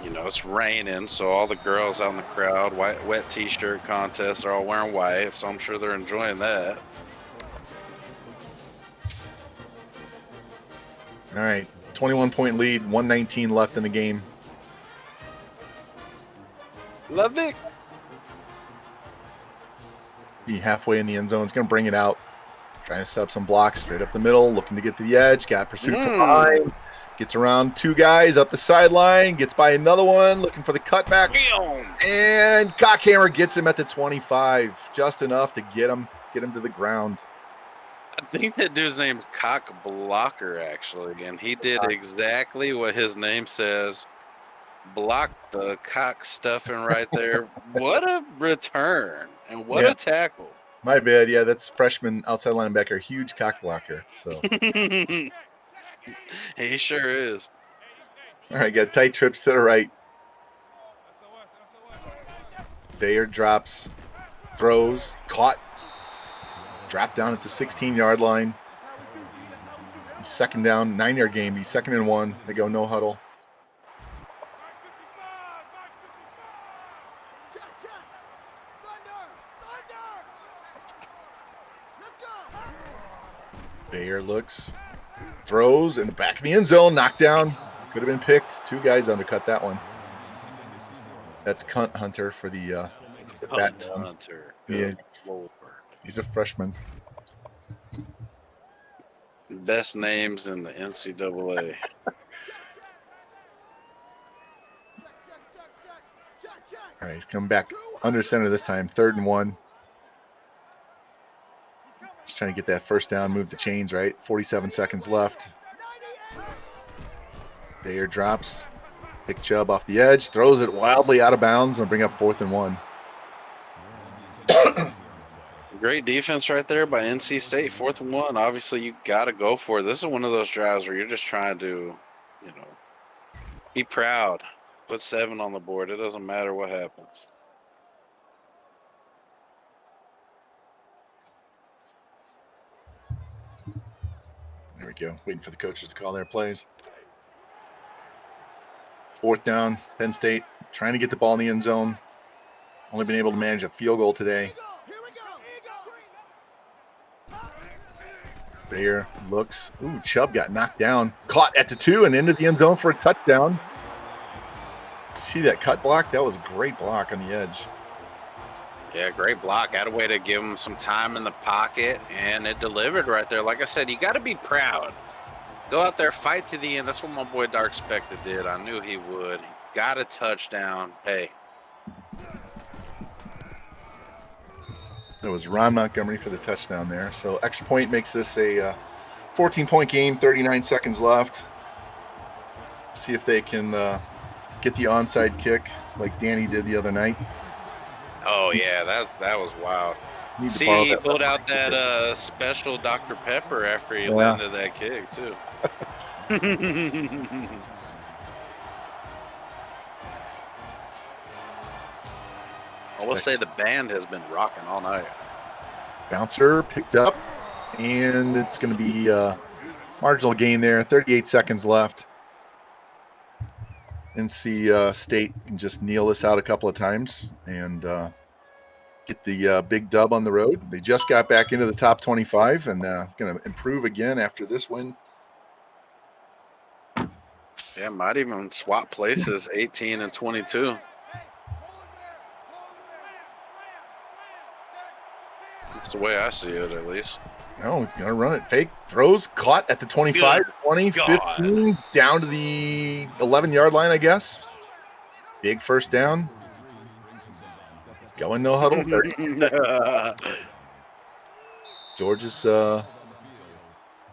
[SPEAKER 2] you know, it's raining, so all the girls out in the crowd, wet T-shirt contest, are all wearing white, so I'm sure they're enjoying that.
[SPEAKER 1] All right, 21-point lead, 1:19 left in the game.
[SPEAKER 2] Love it.
[SPEAKER 1] Be halfway in the end zone. It's going to bring it out. Trying to set up some blocks straight up the middle, looking to get to the edge. Got pursued from behind. Gets around 2 guys up the sideline. Gets by another one, looking for the cutback. And Cockhammer gets him at the 25. Just enough to get him to the ground.
[SPEAKER 2] I think that dude's name's Cock Blocker, actually, and he did exactly what his name says. Block the cock stuffing right there. What a return and what a tackle.
[SPEAKER 1] My bad. Yeah, that's freshman outside linebacker, huge cock blocker. So
[SPEAKER 2] he sure is.
[SPEAKER 1] All right, got tight trips to the right. Bayer drops, throws, caught, dropped down at the 16-yard line. Second down, 9-yard game. He's 2nd and 1. They go no huddle. Bayer looks, throws in the back of the end zone, knocked down. Could have been picked. 2 guys undercut that one. That's Cunt Hunter for the
[SPEAKER 2] Cunt Hunter.
[SPEAKER 1] Yeah, he's a freshman.
[SPEAKER 2] Best names in the NCAA.
[SPEAKER 1] All right, he's coming back under center this time. 3rd and 1. He's trying to get that first down, move the chains, right? 47 seconds left. Bayer drops. Pick Chubb off the edge, throws it wildly out of bounds, and bring up 4th and 1.
[SPEAKER 2] Great defense right there by NC State. 4th and 1. Obviously, you got to go for it. This is one of those drives where you're just trying to, you know, be proud. Put 7 on the board. It doesn't matter what happens.
[SPEAKER 1] There we go. Waiting for the coaches to call their plays. 4th down, Penn State trying to get the ball in the end zone. Only been able to manage a field goal today. Bayer looks. Ooh, Chubb got knocked down. Caught at the 2 and into the end zone for a touchdown. See that cut block? That was a great block on the edge.
[SPEAKER 2] Yeah, great block. Had a way to give him some time in the pocket, and it delivered right there. Like I said, you got to be proud. Go out there, fight to the end. That's what my boy DarkSpecta did. I knew he would. He got a touchdown. Hey.
[SPEAKER 1] It was Ron Montgomery for the touchdown there. So extra point makes this a 14-point game, 39 seconds left. See if they can get the onside kick like Danny did the other night.
[SPEAKER 2] Oh, yeah, that was wild. See, he pulled out that special Dr. Pepper after he landed that kick, too. I will say the band has been rocking all night.
[SPEAKER 1] Bouncer picked up, and it's going to be a marginal gain there. 38 seconds left. NC State can just kneel this out a couple of times, and get the big dub on the road. They just got back into the top 25 and going to improve again after this win.
[SPEAKER 2] Yeah, might even swap places, 18 and 22. That's the way I see it, at least.
[SPEAKER 1] No, he's going to run it. Fake throws, caught at the 25,
[SPEAKER 2] Good
[SPEAKER 1] 20,
[SPEAKER 2] God.
[SPEAKER 1] 15, down to the 11-yard line, I guess. Big first down. Going no huddle. Georgia's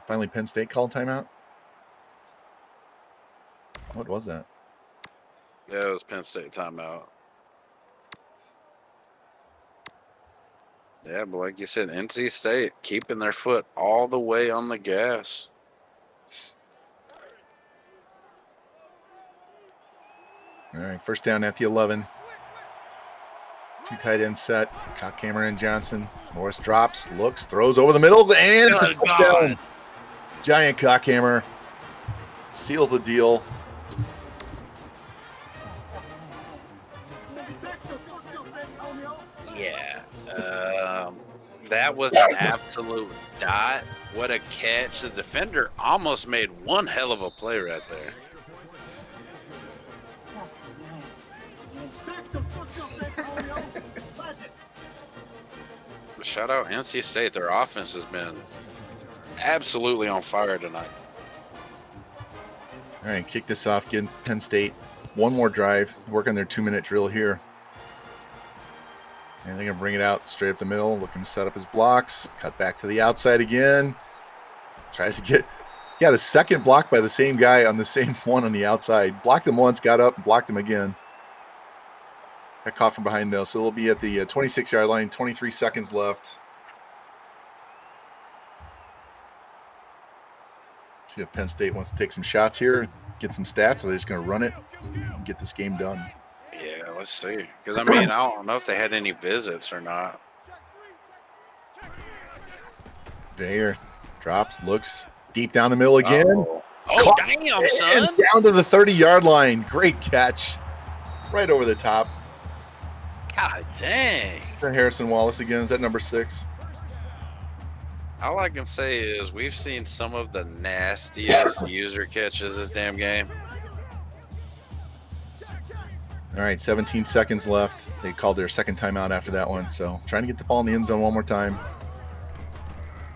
[SPEAKER 1] finally Penn State called timeout. What was that?
[SPEAKER 2] Yeah, it was Penn State timeout. Yeah, but like you said, NC State keeping their foot all the way on the gas.
[SPEAKER 1] All right, first down at the 11. Two tight end set. Cockhammer and Johnson. Morris drops, looks, throws over the middle, and it's a touchdown. Giant Cockhammer seals the deal.
[SPEAKER 2] Yeah. That was an absolute dot. What a catch. The defender almost made one hell of a play right there. Shout out NC State. Their offense has been absolutely on fire tonight.
[SPEAKER 1] All right, kick this off. Get Penn State one more drive. Work on their 2-minute drill here. And they're going to bring it out straight up the middle. Looking to set up his blocks. Cut back to the outside again. Tries to got a second block by the same guy on the same one on the outside. Blocked him once, got up, and blocked him again. Got caught from behind, though, so it'll be at the 26-yard line, 23 seconds left. See if Penn State wants to take some shots here, get some stats, or they're just going to run it and get this game done.
[SPEAKER 2] Yeah, let's see. Because, I mean, I don't know if they had any visits or not.
[SPEAKER 1] Bayer drops, looks deep down the middle again.
[SPEAKER 2] Oh, damn, son.
[SPEAKER 1] Down to the 30-yard line. Great catch. Right over the top.
[SPEAKER 2] God dang.
[SPEAKER 1] Harrison Wallace again. Is that number 6?
[SPEAKER 2] All I can say is we've seen some of the nastiest user catches this damn game.
[SPEAKER 1] All right, 17 seconds left. They called their second timeout after that one, so trying to get the ball in the end zone one more time.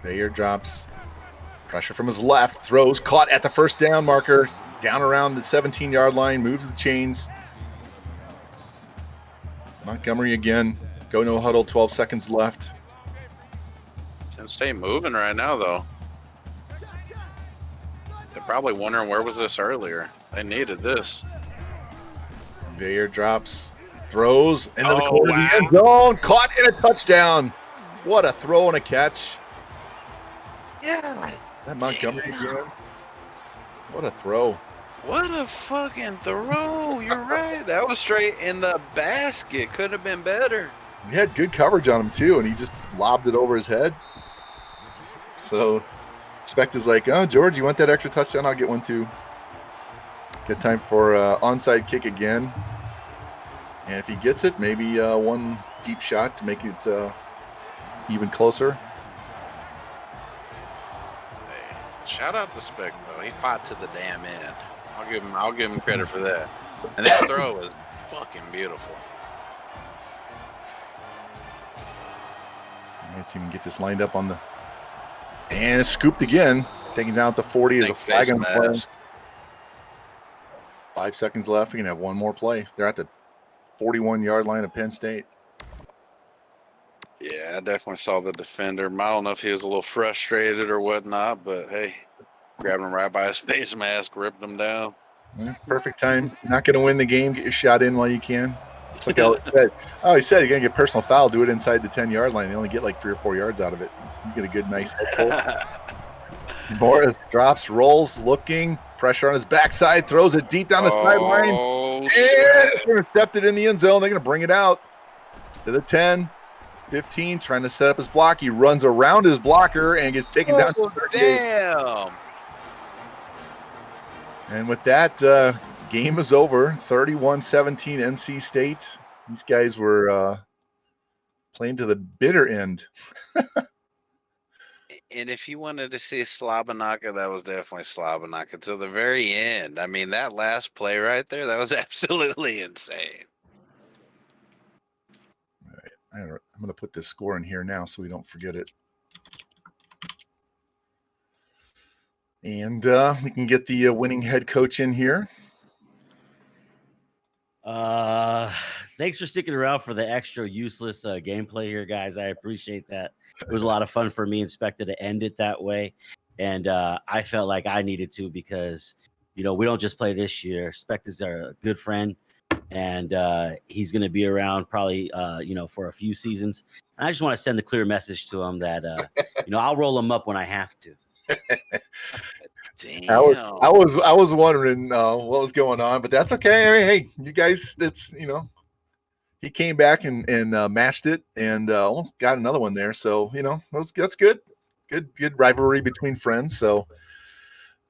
[SPEAKER 1] Bayer drops. Pressure from his left. Throws. Caught at the first down marker. Down around the 17-yard line. Moves the chains. Montgomery again. Go no huddle. 12 seconds left.
[SPEAKER 2] Penn State moving right now, though. They're probably wondering where was this earlier. They needed this.
[SPEAKER 1] Bayer drops. Throws into the corner of the end zone. Caught in a touchdown. What a throw and a catch.
[SPEAKER 2] Yeah.
[SPEAKER 1] That Montgomery again. What a throw.
[SPEAKER 2] What a fucking throw. You're right. That was straight in the basket. Couldn't have been better.
[SPEAKER 1] He had good coverage on him, too, and he just lobbed it over his head. So, Specta's like, oh, George, you want that extra touchdown? I'll get one, too. Good time for onside kick again. And if he gets it, maybe one deep shot to make it even closer.
[SPEAKER 2] Hey, shout out to Spec, though. He fought to the damn end. I'll give him credit for that. And that throw was fucking beautiful.
[SPEAKER 1] Let's even get this lined up on the... And it's scooped again. Taking down at the 40 as a flag on the play. 5 seconds left. We can have one more play. They're at the 41-yard line of Penn State.
[SPEAKER 2] Yeah, I definitely saw the defender. I don't know if he was a little frustrated or whatnot, but hey, grabbed him right by his face mask, ripped him down.
[SPEAKER 1] Yeah, perfect time. Not going to win the game. Get your shot in while you can. It's like I always said, you're going to get personal foul. Do it inside the 10-yard line. They only get like 3 or 4 yards out of it. You get a good, nice head pull. Morris drops, rolls, looking. Pressure on his backside. Throws it deep down the sideline. And it's intercepted in the end zone. They're going to bring it out to the 10. 15, trying to set up his block. He runs around his blocker and gets taken down to 38.
[SPEAKER 2] Damn.
[SPEAKER 1] And with that, game is over. 31-17 NC State. These guys were playing to the bitter end.
[SPEAKER 2] And if you wanted to see Slabanaka, that was definitely Slabanaka till the very end. I mean, that last play right there, that was absolutely insane.
[SPEAKER 1] All right. I'm going to put this score in here now so we don't forget it. And we can get the winning head coach in here.
[SPEAKER 4] Thanks for sticking around for the extra useless gameplay here, guys. I appreciate that. It was a lot of fun for me and Specta to end it that way. And I felt like I needed to because, we don't just play this year. Specta's our good friend, and he's going to be around probably, for a few seasons. And I just want to send a clear message to him that, I'll roll him up when I have to.
[SPEAKER 2] Damn.
[SPEAKER 1] I was wondering what was going on, but that's okay. I mean, hey, you guys, it's he came back and matched it and almost got another one there. So that's good. Good rivalry between friends. So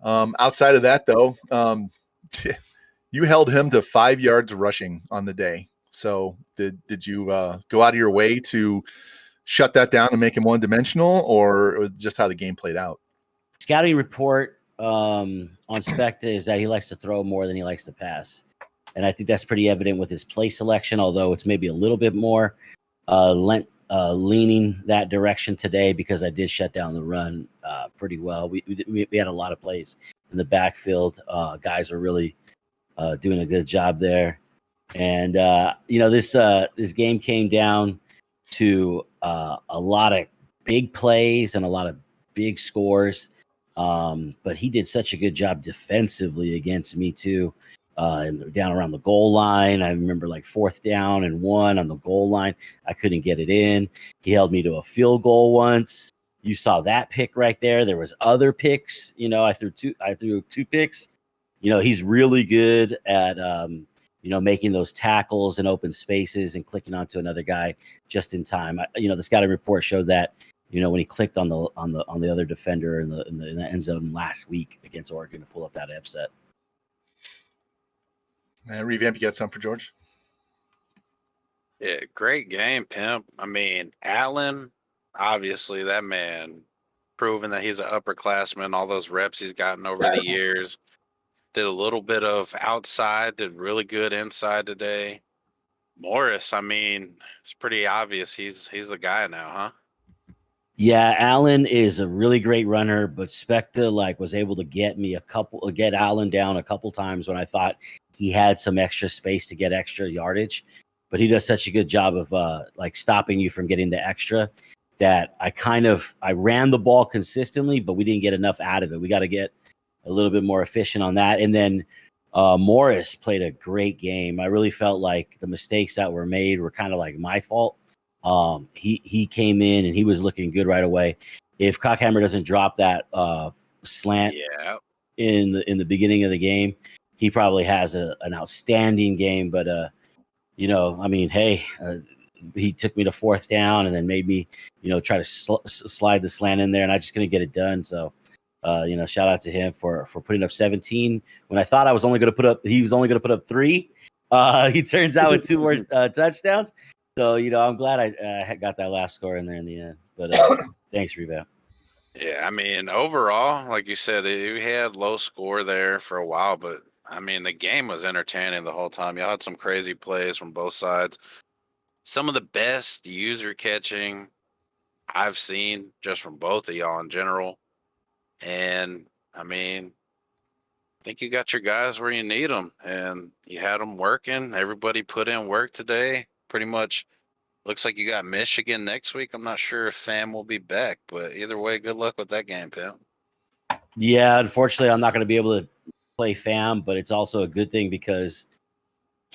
[SPEAKER 1] outside of that, though, you held him to 5 yards rushing on the day. So did you go out of your way to shut that down and make him one dimensional, or was it just how the game played out?
[SPEAKER 4] Scouting report on Specta is that he likes to throw more than he likes to pass. And I think that's pretty evident with his play selection, although it's maybe a little bit more leaning that direction today because I did shut down the run pretty well. We had a lot of plays in the backfield. Guys were really doing a good job there. And, this game came down to a lot of big plays and a lot of big scores. But he did such a good job defensively against me too. And down around the goal line, I remember like 4th down and 1 on the goal line. I couldn't get it in. He held me to a field goal once. You saw that pick right there. There was other picks. I threw two picks. He's really good at making those tackles in open spaces and clicking onto another guy just in time. The scouting report showed that. When he clicked on the other defender in the end zone last week against Oregon to pull up that upset.
[SPEAKER 1] Revamp, you got something for George?
[SPEAKER 2] Yeah, great game, Pimp. I mean, Allen, obviously that man proven that he's an upperclassman. All those reps he's gotten over the years. Did a little bit of outside, did really good inside today. Morris, I mean, it's pretty obvious he's the guy now, huh?
[SPEAKER 4] Yeah, Allen is a really great runner, but Specta was able to get Allen down a couple times when I thought he had some extra space to get extra yardage. But he does such a good job of stopping you from getting the extra that I ran the ball consistently, but we didn't get enough out of it. We got to get a little bit more efficient on that. And then Morris played a great game. I really felt like the mistakes that were made were kind of like my fault. He came in and he was looking good right away. If Cockhammer doesn't drop that slant in the beginning of the game, he probably has an outstanding game. But he took me to 4th down and then made me try to slide the slant in there, and I just couldn't get it done. So shout out to him for putting up 17 when I thought he was only going to put up 3. He turns out with 2 more touchdowns. So, I'm glad I got that last score in there in the end. But thanks, Revamp.
[SPEAKER 2] Yeah, I mean, overall, like you said, we had low score there for a while, but, I mean, the game was entertaining the whole time. Y'all had some crazy plays from both sides. Some of the best user catching I've seen just from both of y'all in general. And, I mean, I think you got your guys where you need them, and you had them working. Everybody put in work today. Pretty much looks like you got Michigan next week. I'm not sure if Fam will be back, but either way, good luck with that game, Pimp.
[SPEAKER 4] Yeah, unfortunately, I'm not going to be able to play Fam, but it's also a good thing because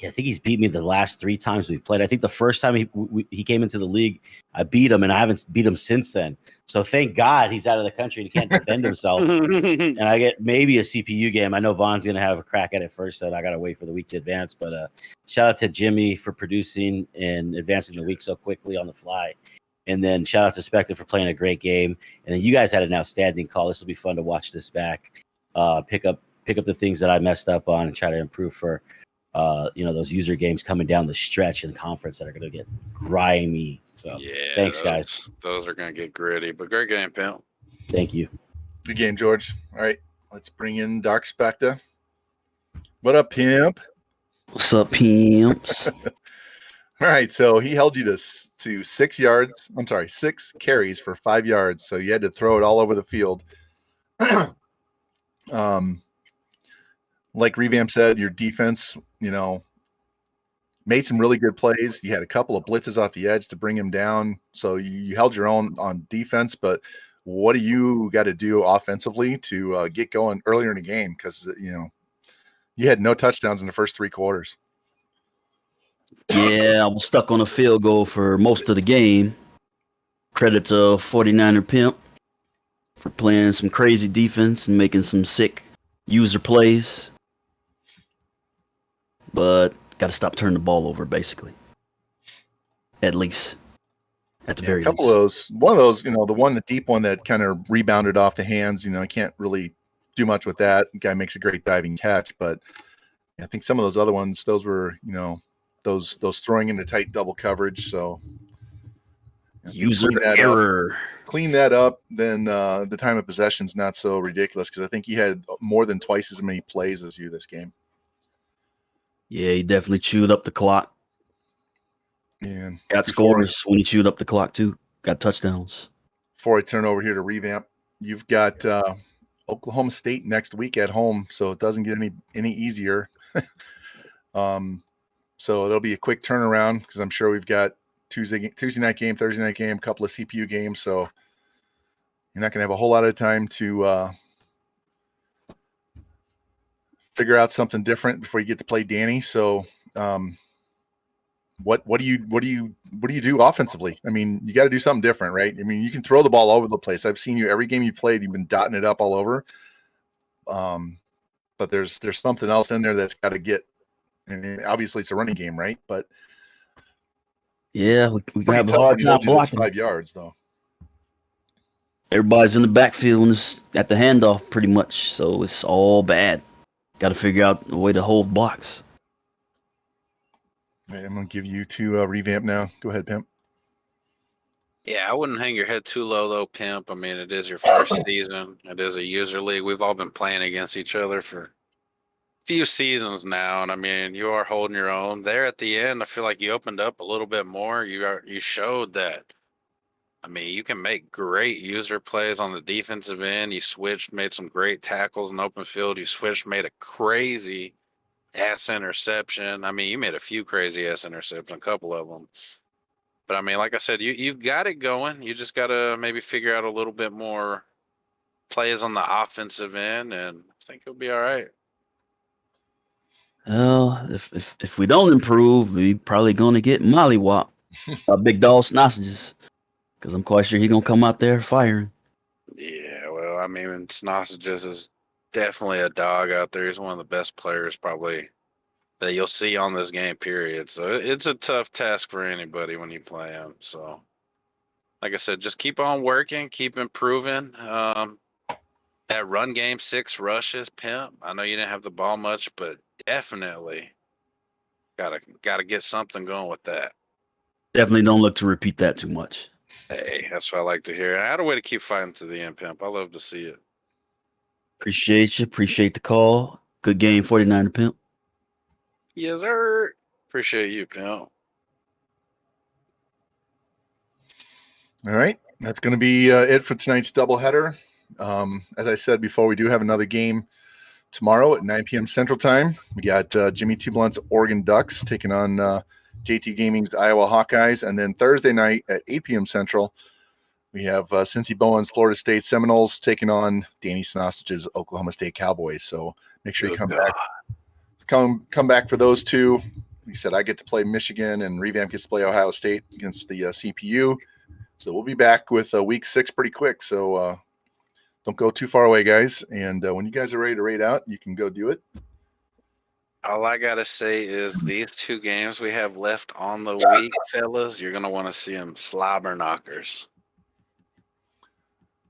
[SPEAKER 4] I think he's beat me the last 3 times we've played. I think the first time he came into the league, I beat him, and I haven't beat him since then. So thank God he's out of the country and he can't defend himself. And I get maybe a CPU game. I know Von's going to have a crack at it first, so I got to wait for the week to advance. But shout out to Jimmy for producing and advancing the week so quickly on the fly. And then shout out to Specta for playing a great game. And then you guys had an outstanding call. This will be fun to watch this back. Pick up the things that I messed up on and try to improve for those user games coming down the stretch in conference that are going to get grimy. So
[SPEAKER 2] Yeah,
[SPEAKER 4] thanks, guys.
[SPEAKER 2] Those are going to get gritty, but great game, Pimp.
[SPEAKER 4] Thank you.
[SPEAKER 1] Good game, George. All right, let's bring in DarkSpecta. What up, Pimp?
[SPEAKER 5] What's up, pimps?
[SPEAKER 1] All right, so he held you to 6 yards. I'm sorry, 6 carries for 5 yards. So you had to throw it all over the field. Like Revamp said, your defense, made some really good plays. You had a couple of blitzes off the edge to bring him down. So you held your own on defense. But what do you got to do offensively to get going earlier in the game? Because, you had no touchdowns in the first 3 quarters.
[SPEAKER 5] Yeah, I was stuck on a field goal for most of the game. Credit to 49er Pimp for playing some crazy defense and making some sick user plays. But got to stop turning the ball over, basically. At least. At the very least.
[SPEAKER 1] A couple of those. One of those, the deep one that kind of rebounded off the hands, I can't really do much with that. The guy makes a great diving catch. But I think some of those other ones, those were, those throwing into tight double coverage. So
[SPEAKER 5] user error.
[SPEAKER 1] Clean that up, then the time of possession is not so ridiculous because I think he had more than twice as many plays as you this game.
[SPEAKER 5] Yeah, he definitely chewed up the clock.
[SPEAKER 1] And
[SPEAKER 5] got scores when he chewed up the clock too. Got touchdowns.
[SPEAKER 1] Before I turn over here to Revamp, you've got Oklahoma State next week at home, so it doesn't get any easier. So it'll be a quick turnaround because I'm sure we've got Tuesday night game, Thursday night game, a couple of CPU games. So you're not going to have a whole lot of time to figure out something different before you get to play Danny. So what do you do offensively? I mean, you got to do something different, right? I mean, you can throw the ball all over the place. I've seen you every game you played, you've been dotting it up all over. But there's something else in there that's got to get. And obviously it's a running game, right? But
[SPEAKER 5] yeah, we have a hard time blocking.
[SPEAKER 1] 5 yards though.
[SPEAKER 5] Everybody's in the backfield and it's at the handoff pretty much, so it's all bad. Got to figure out a way to hold blocks.
[SPEAKER 1] All right, I'm going to give you to Revamp now. Go ahead, Pimp.
[SPEAKER 2] Yeah, I wouldn't hang your head too low, though, Pimp. I mean, it is your first season. It is a user league. We've all been playing against each other for a few seasons now, and I mean, you are holding your own. There at the end, I feel like you opened up a little bit more. You showed that. I mean, you can make great user plays on the defensive end. You switched, made some great tackles in open field. You switched, made a crazy ass interception. I mean, you made a few crazy ass interceptions, a couple of them. But I mean, like I said, you've got it going. You just got to maybe figure out a little bit more plays on the offensive end, and I think you'll be all right.
[SPEAKER 5] Well, if we don't improve, we probably gonna get mollywop. Big dog Snausages, because I'm quite sure he's gonna come out there firing.
[SPEAKER 2] Yeah, well, I mean, Snausages is definitely a dog out there. He's one of the best players probably that you'll see on this game, period. So it's a tough task for anybody when you play him. So, like I said, just keep on working, keep improving. That run game, 6 rushes, Pimp. I know you didn't have the ball much, but definitely gotta get something going with that.
[SPEAKER 5] Definitely don't look to repeat that too much.
[SPEAKER 2] Hey, that's what I like to hear. I had a way to keep fighting to the end, Pimp. I love to see it.
[SPEAKER 5] Appreciate you. Appreciate the call. Good game, 49er Pimp.
[SPEAKER 2] Yes, sir. Appreciate you, Pimp.
[SPEAKER 1] All right, that's going to be it for tonight's doubleheader. As I said before, we do have another game tomorrow at 9 p.m. Central Time. We got Jimmy T. Blunt's Oregon Ducks taking on JT Gaming's Iowa Hawkeyes. And then Thursday night at 8 p.m. Central, we have CincyBowen's Florida State Seminoles taking on Danny Snausage's Oklahoma State Cowboys. So make sure you come back. Come back for those two. Like I said, I get to play Michigan and Revamp gets to play Ohio State against the CPU. So we'll be back with week 6 pretty quick. So don't go too far away, guys. And when you guys are ready to raid out, you can go do it.
[SPEAKER 2] All I got to say is these 2 games we have left on the week, fellas, you're going to want to see them slobber knockers.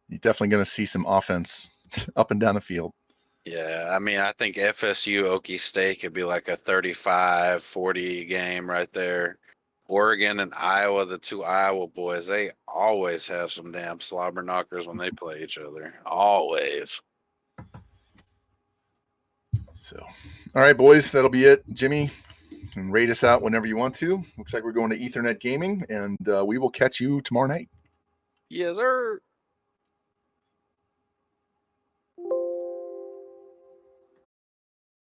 [SPEAKER 1] You're definitely going to see some offense up and down the field.
[SPEAKER 2] Yeah, I mean, I think FSU Okie State could be like a 35-40 game right there. Oregon and Iowa, the two Iowa boys, they always have some damn slobber knockers when they play each other. Always.
[SPEAKER 1] So, all right, boys, that'll be it. Jimmy, you can rate us out whenever you want to. Looks like we're going to Ethernet Gaming, and we will catch you tomorrow night.
[SPEAKER 2] Yes, sir.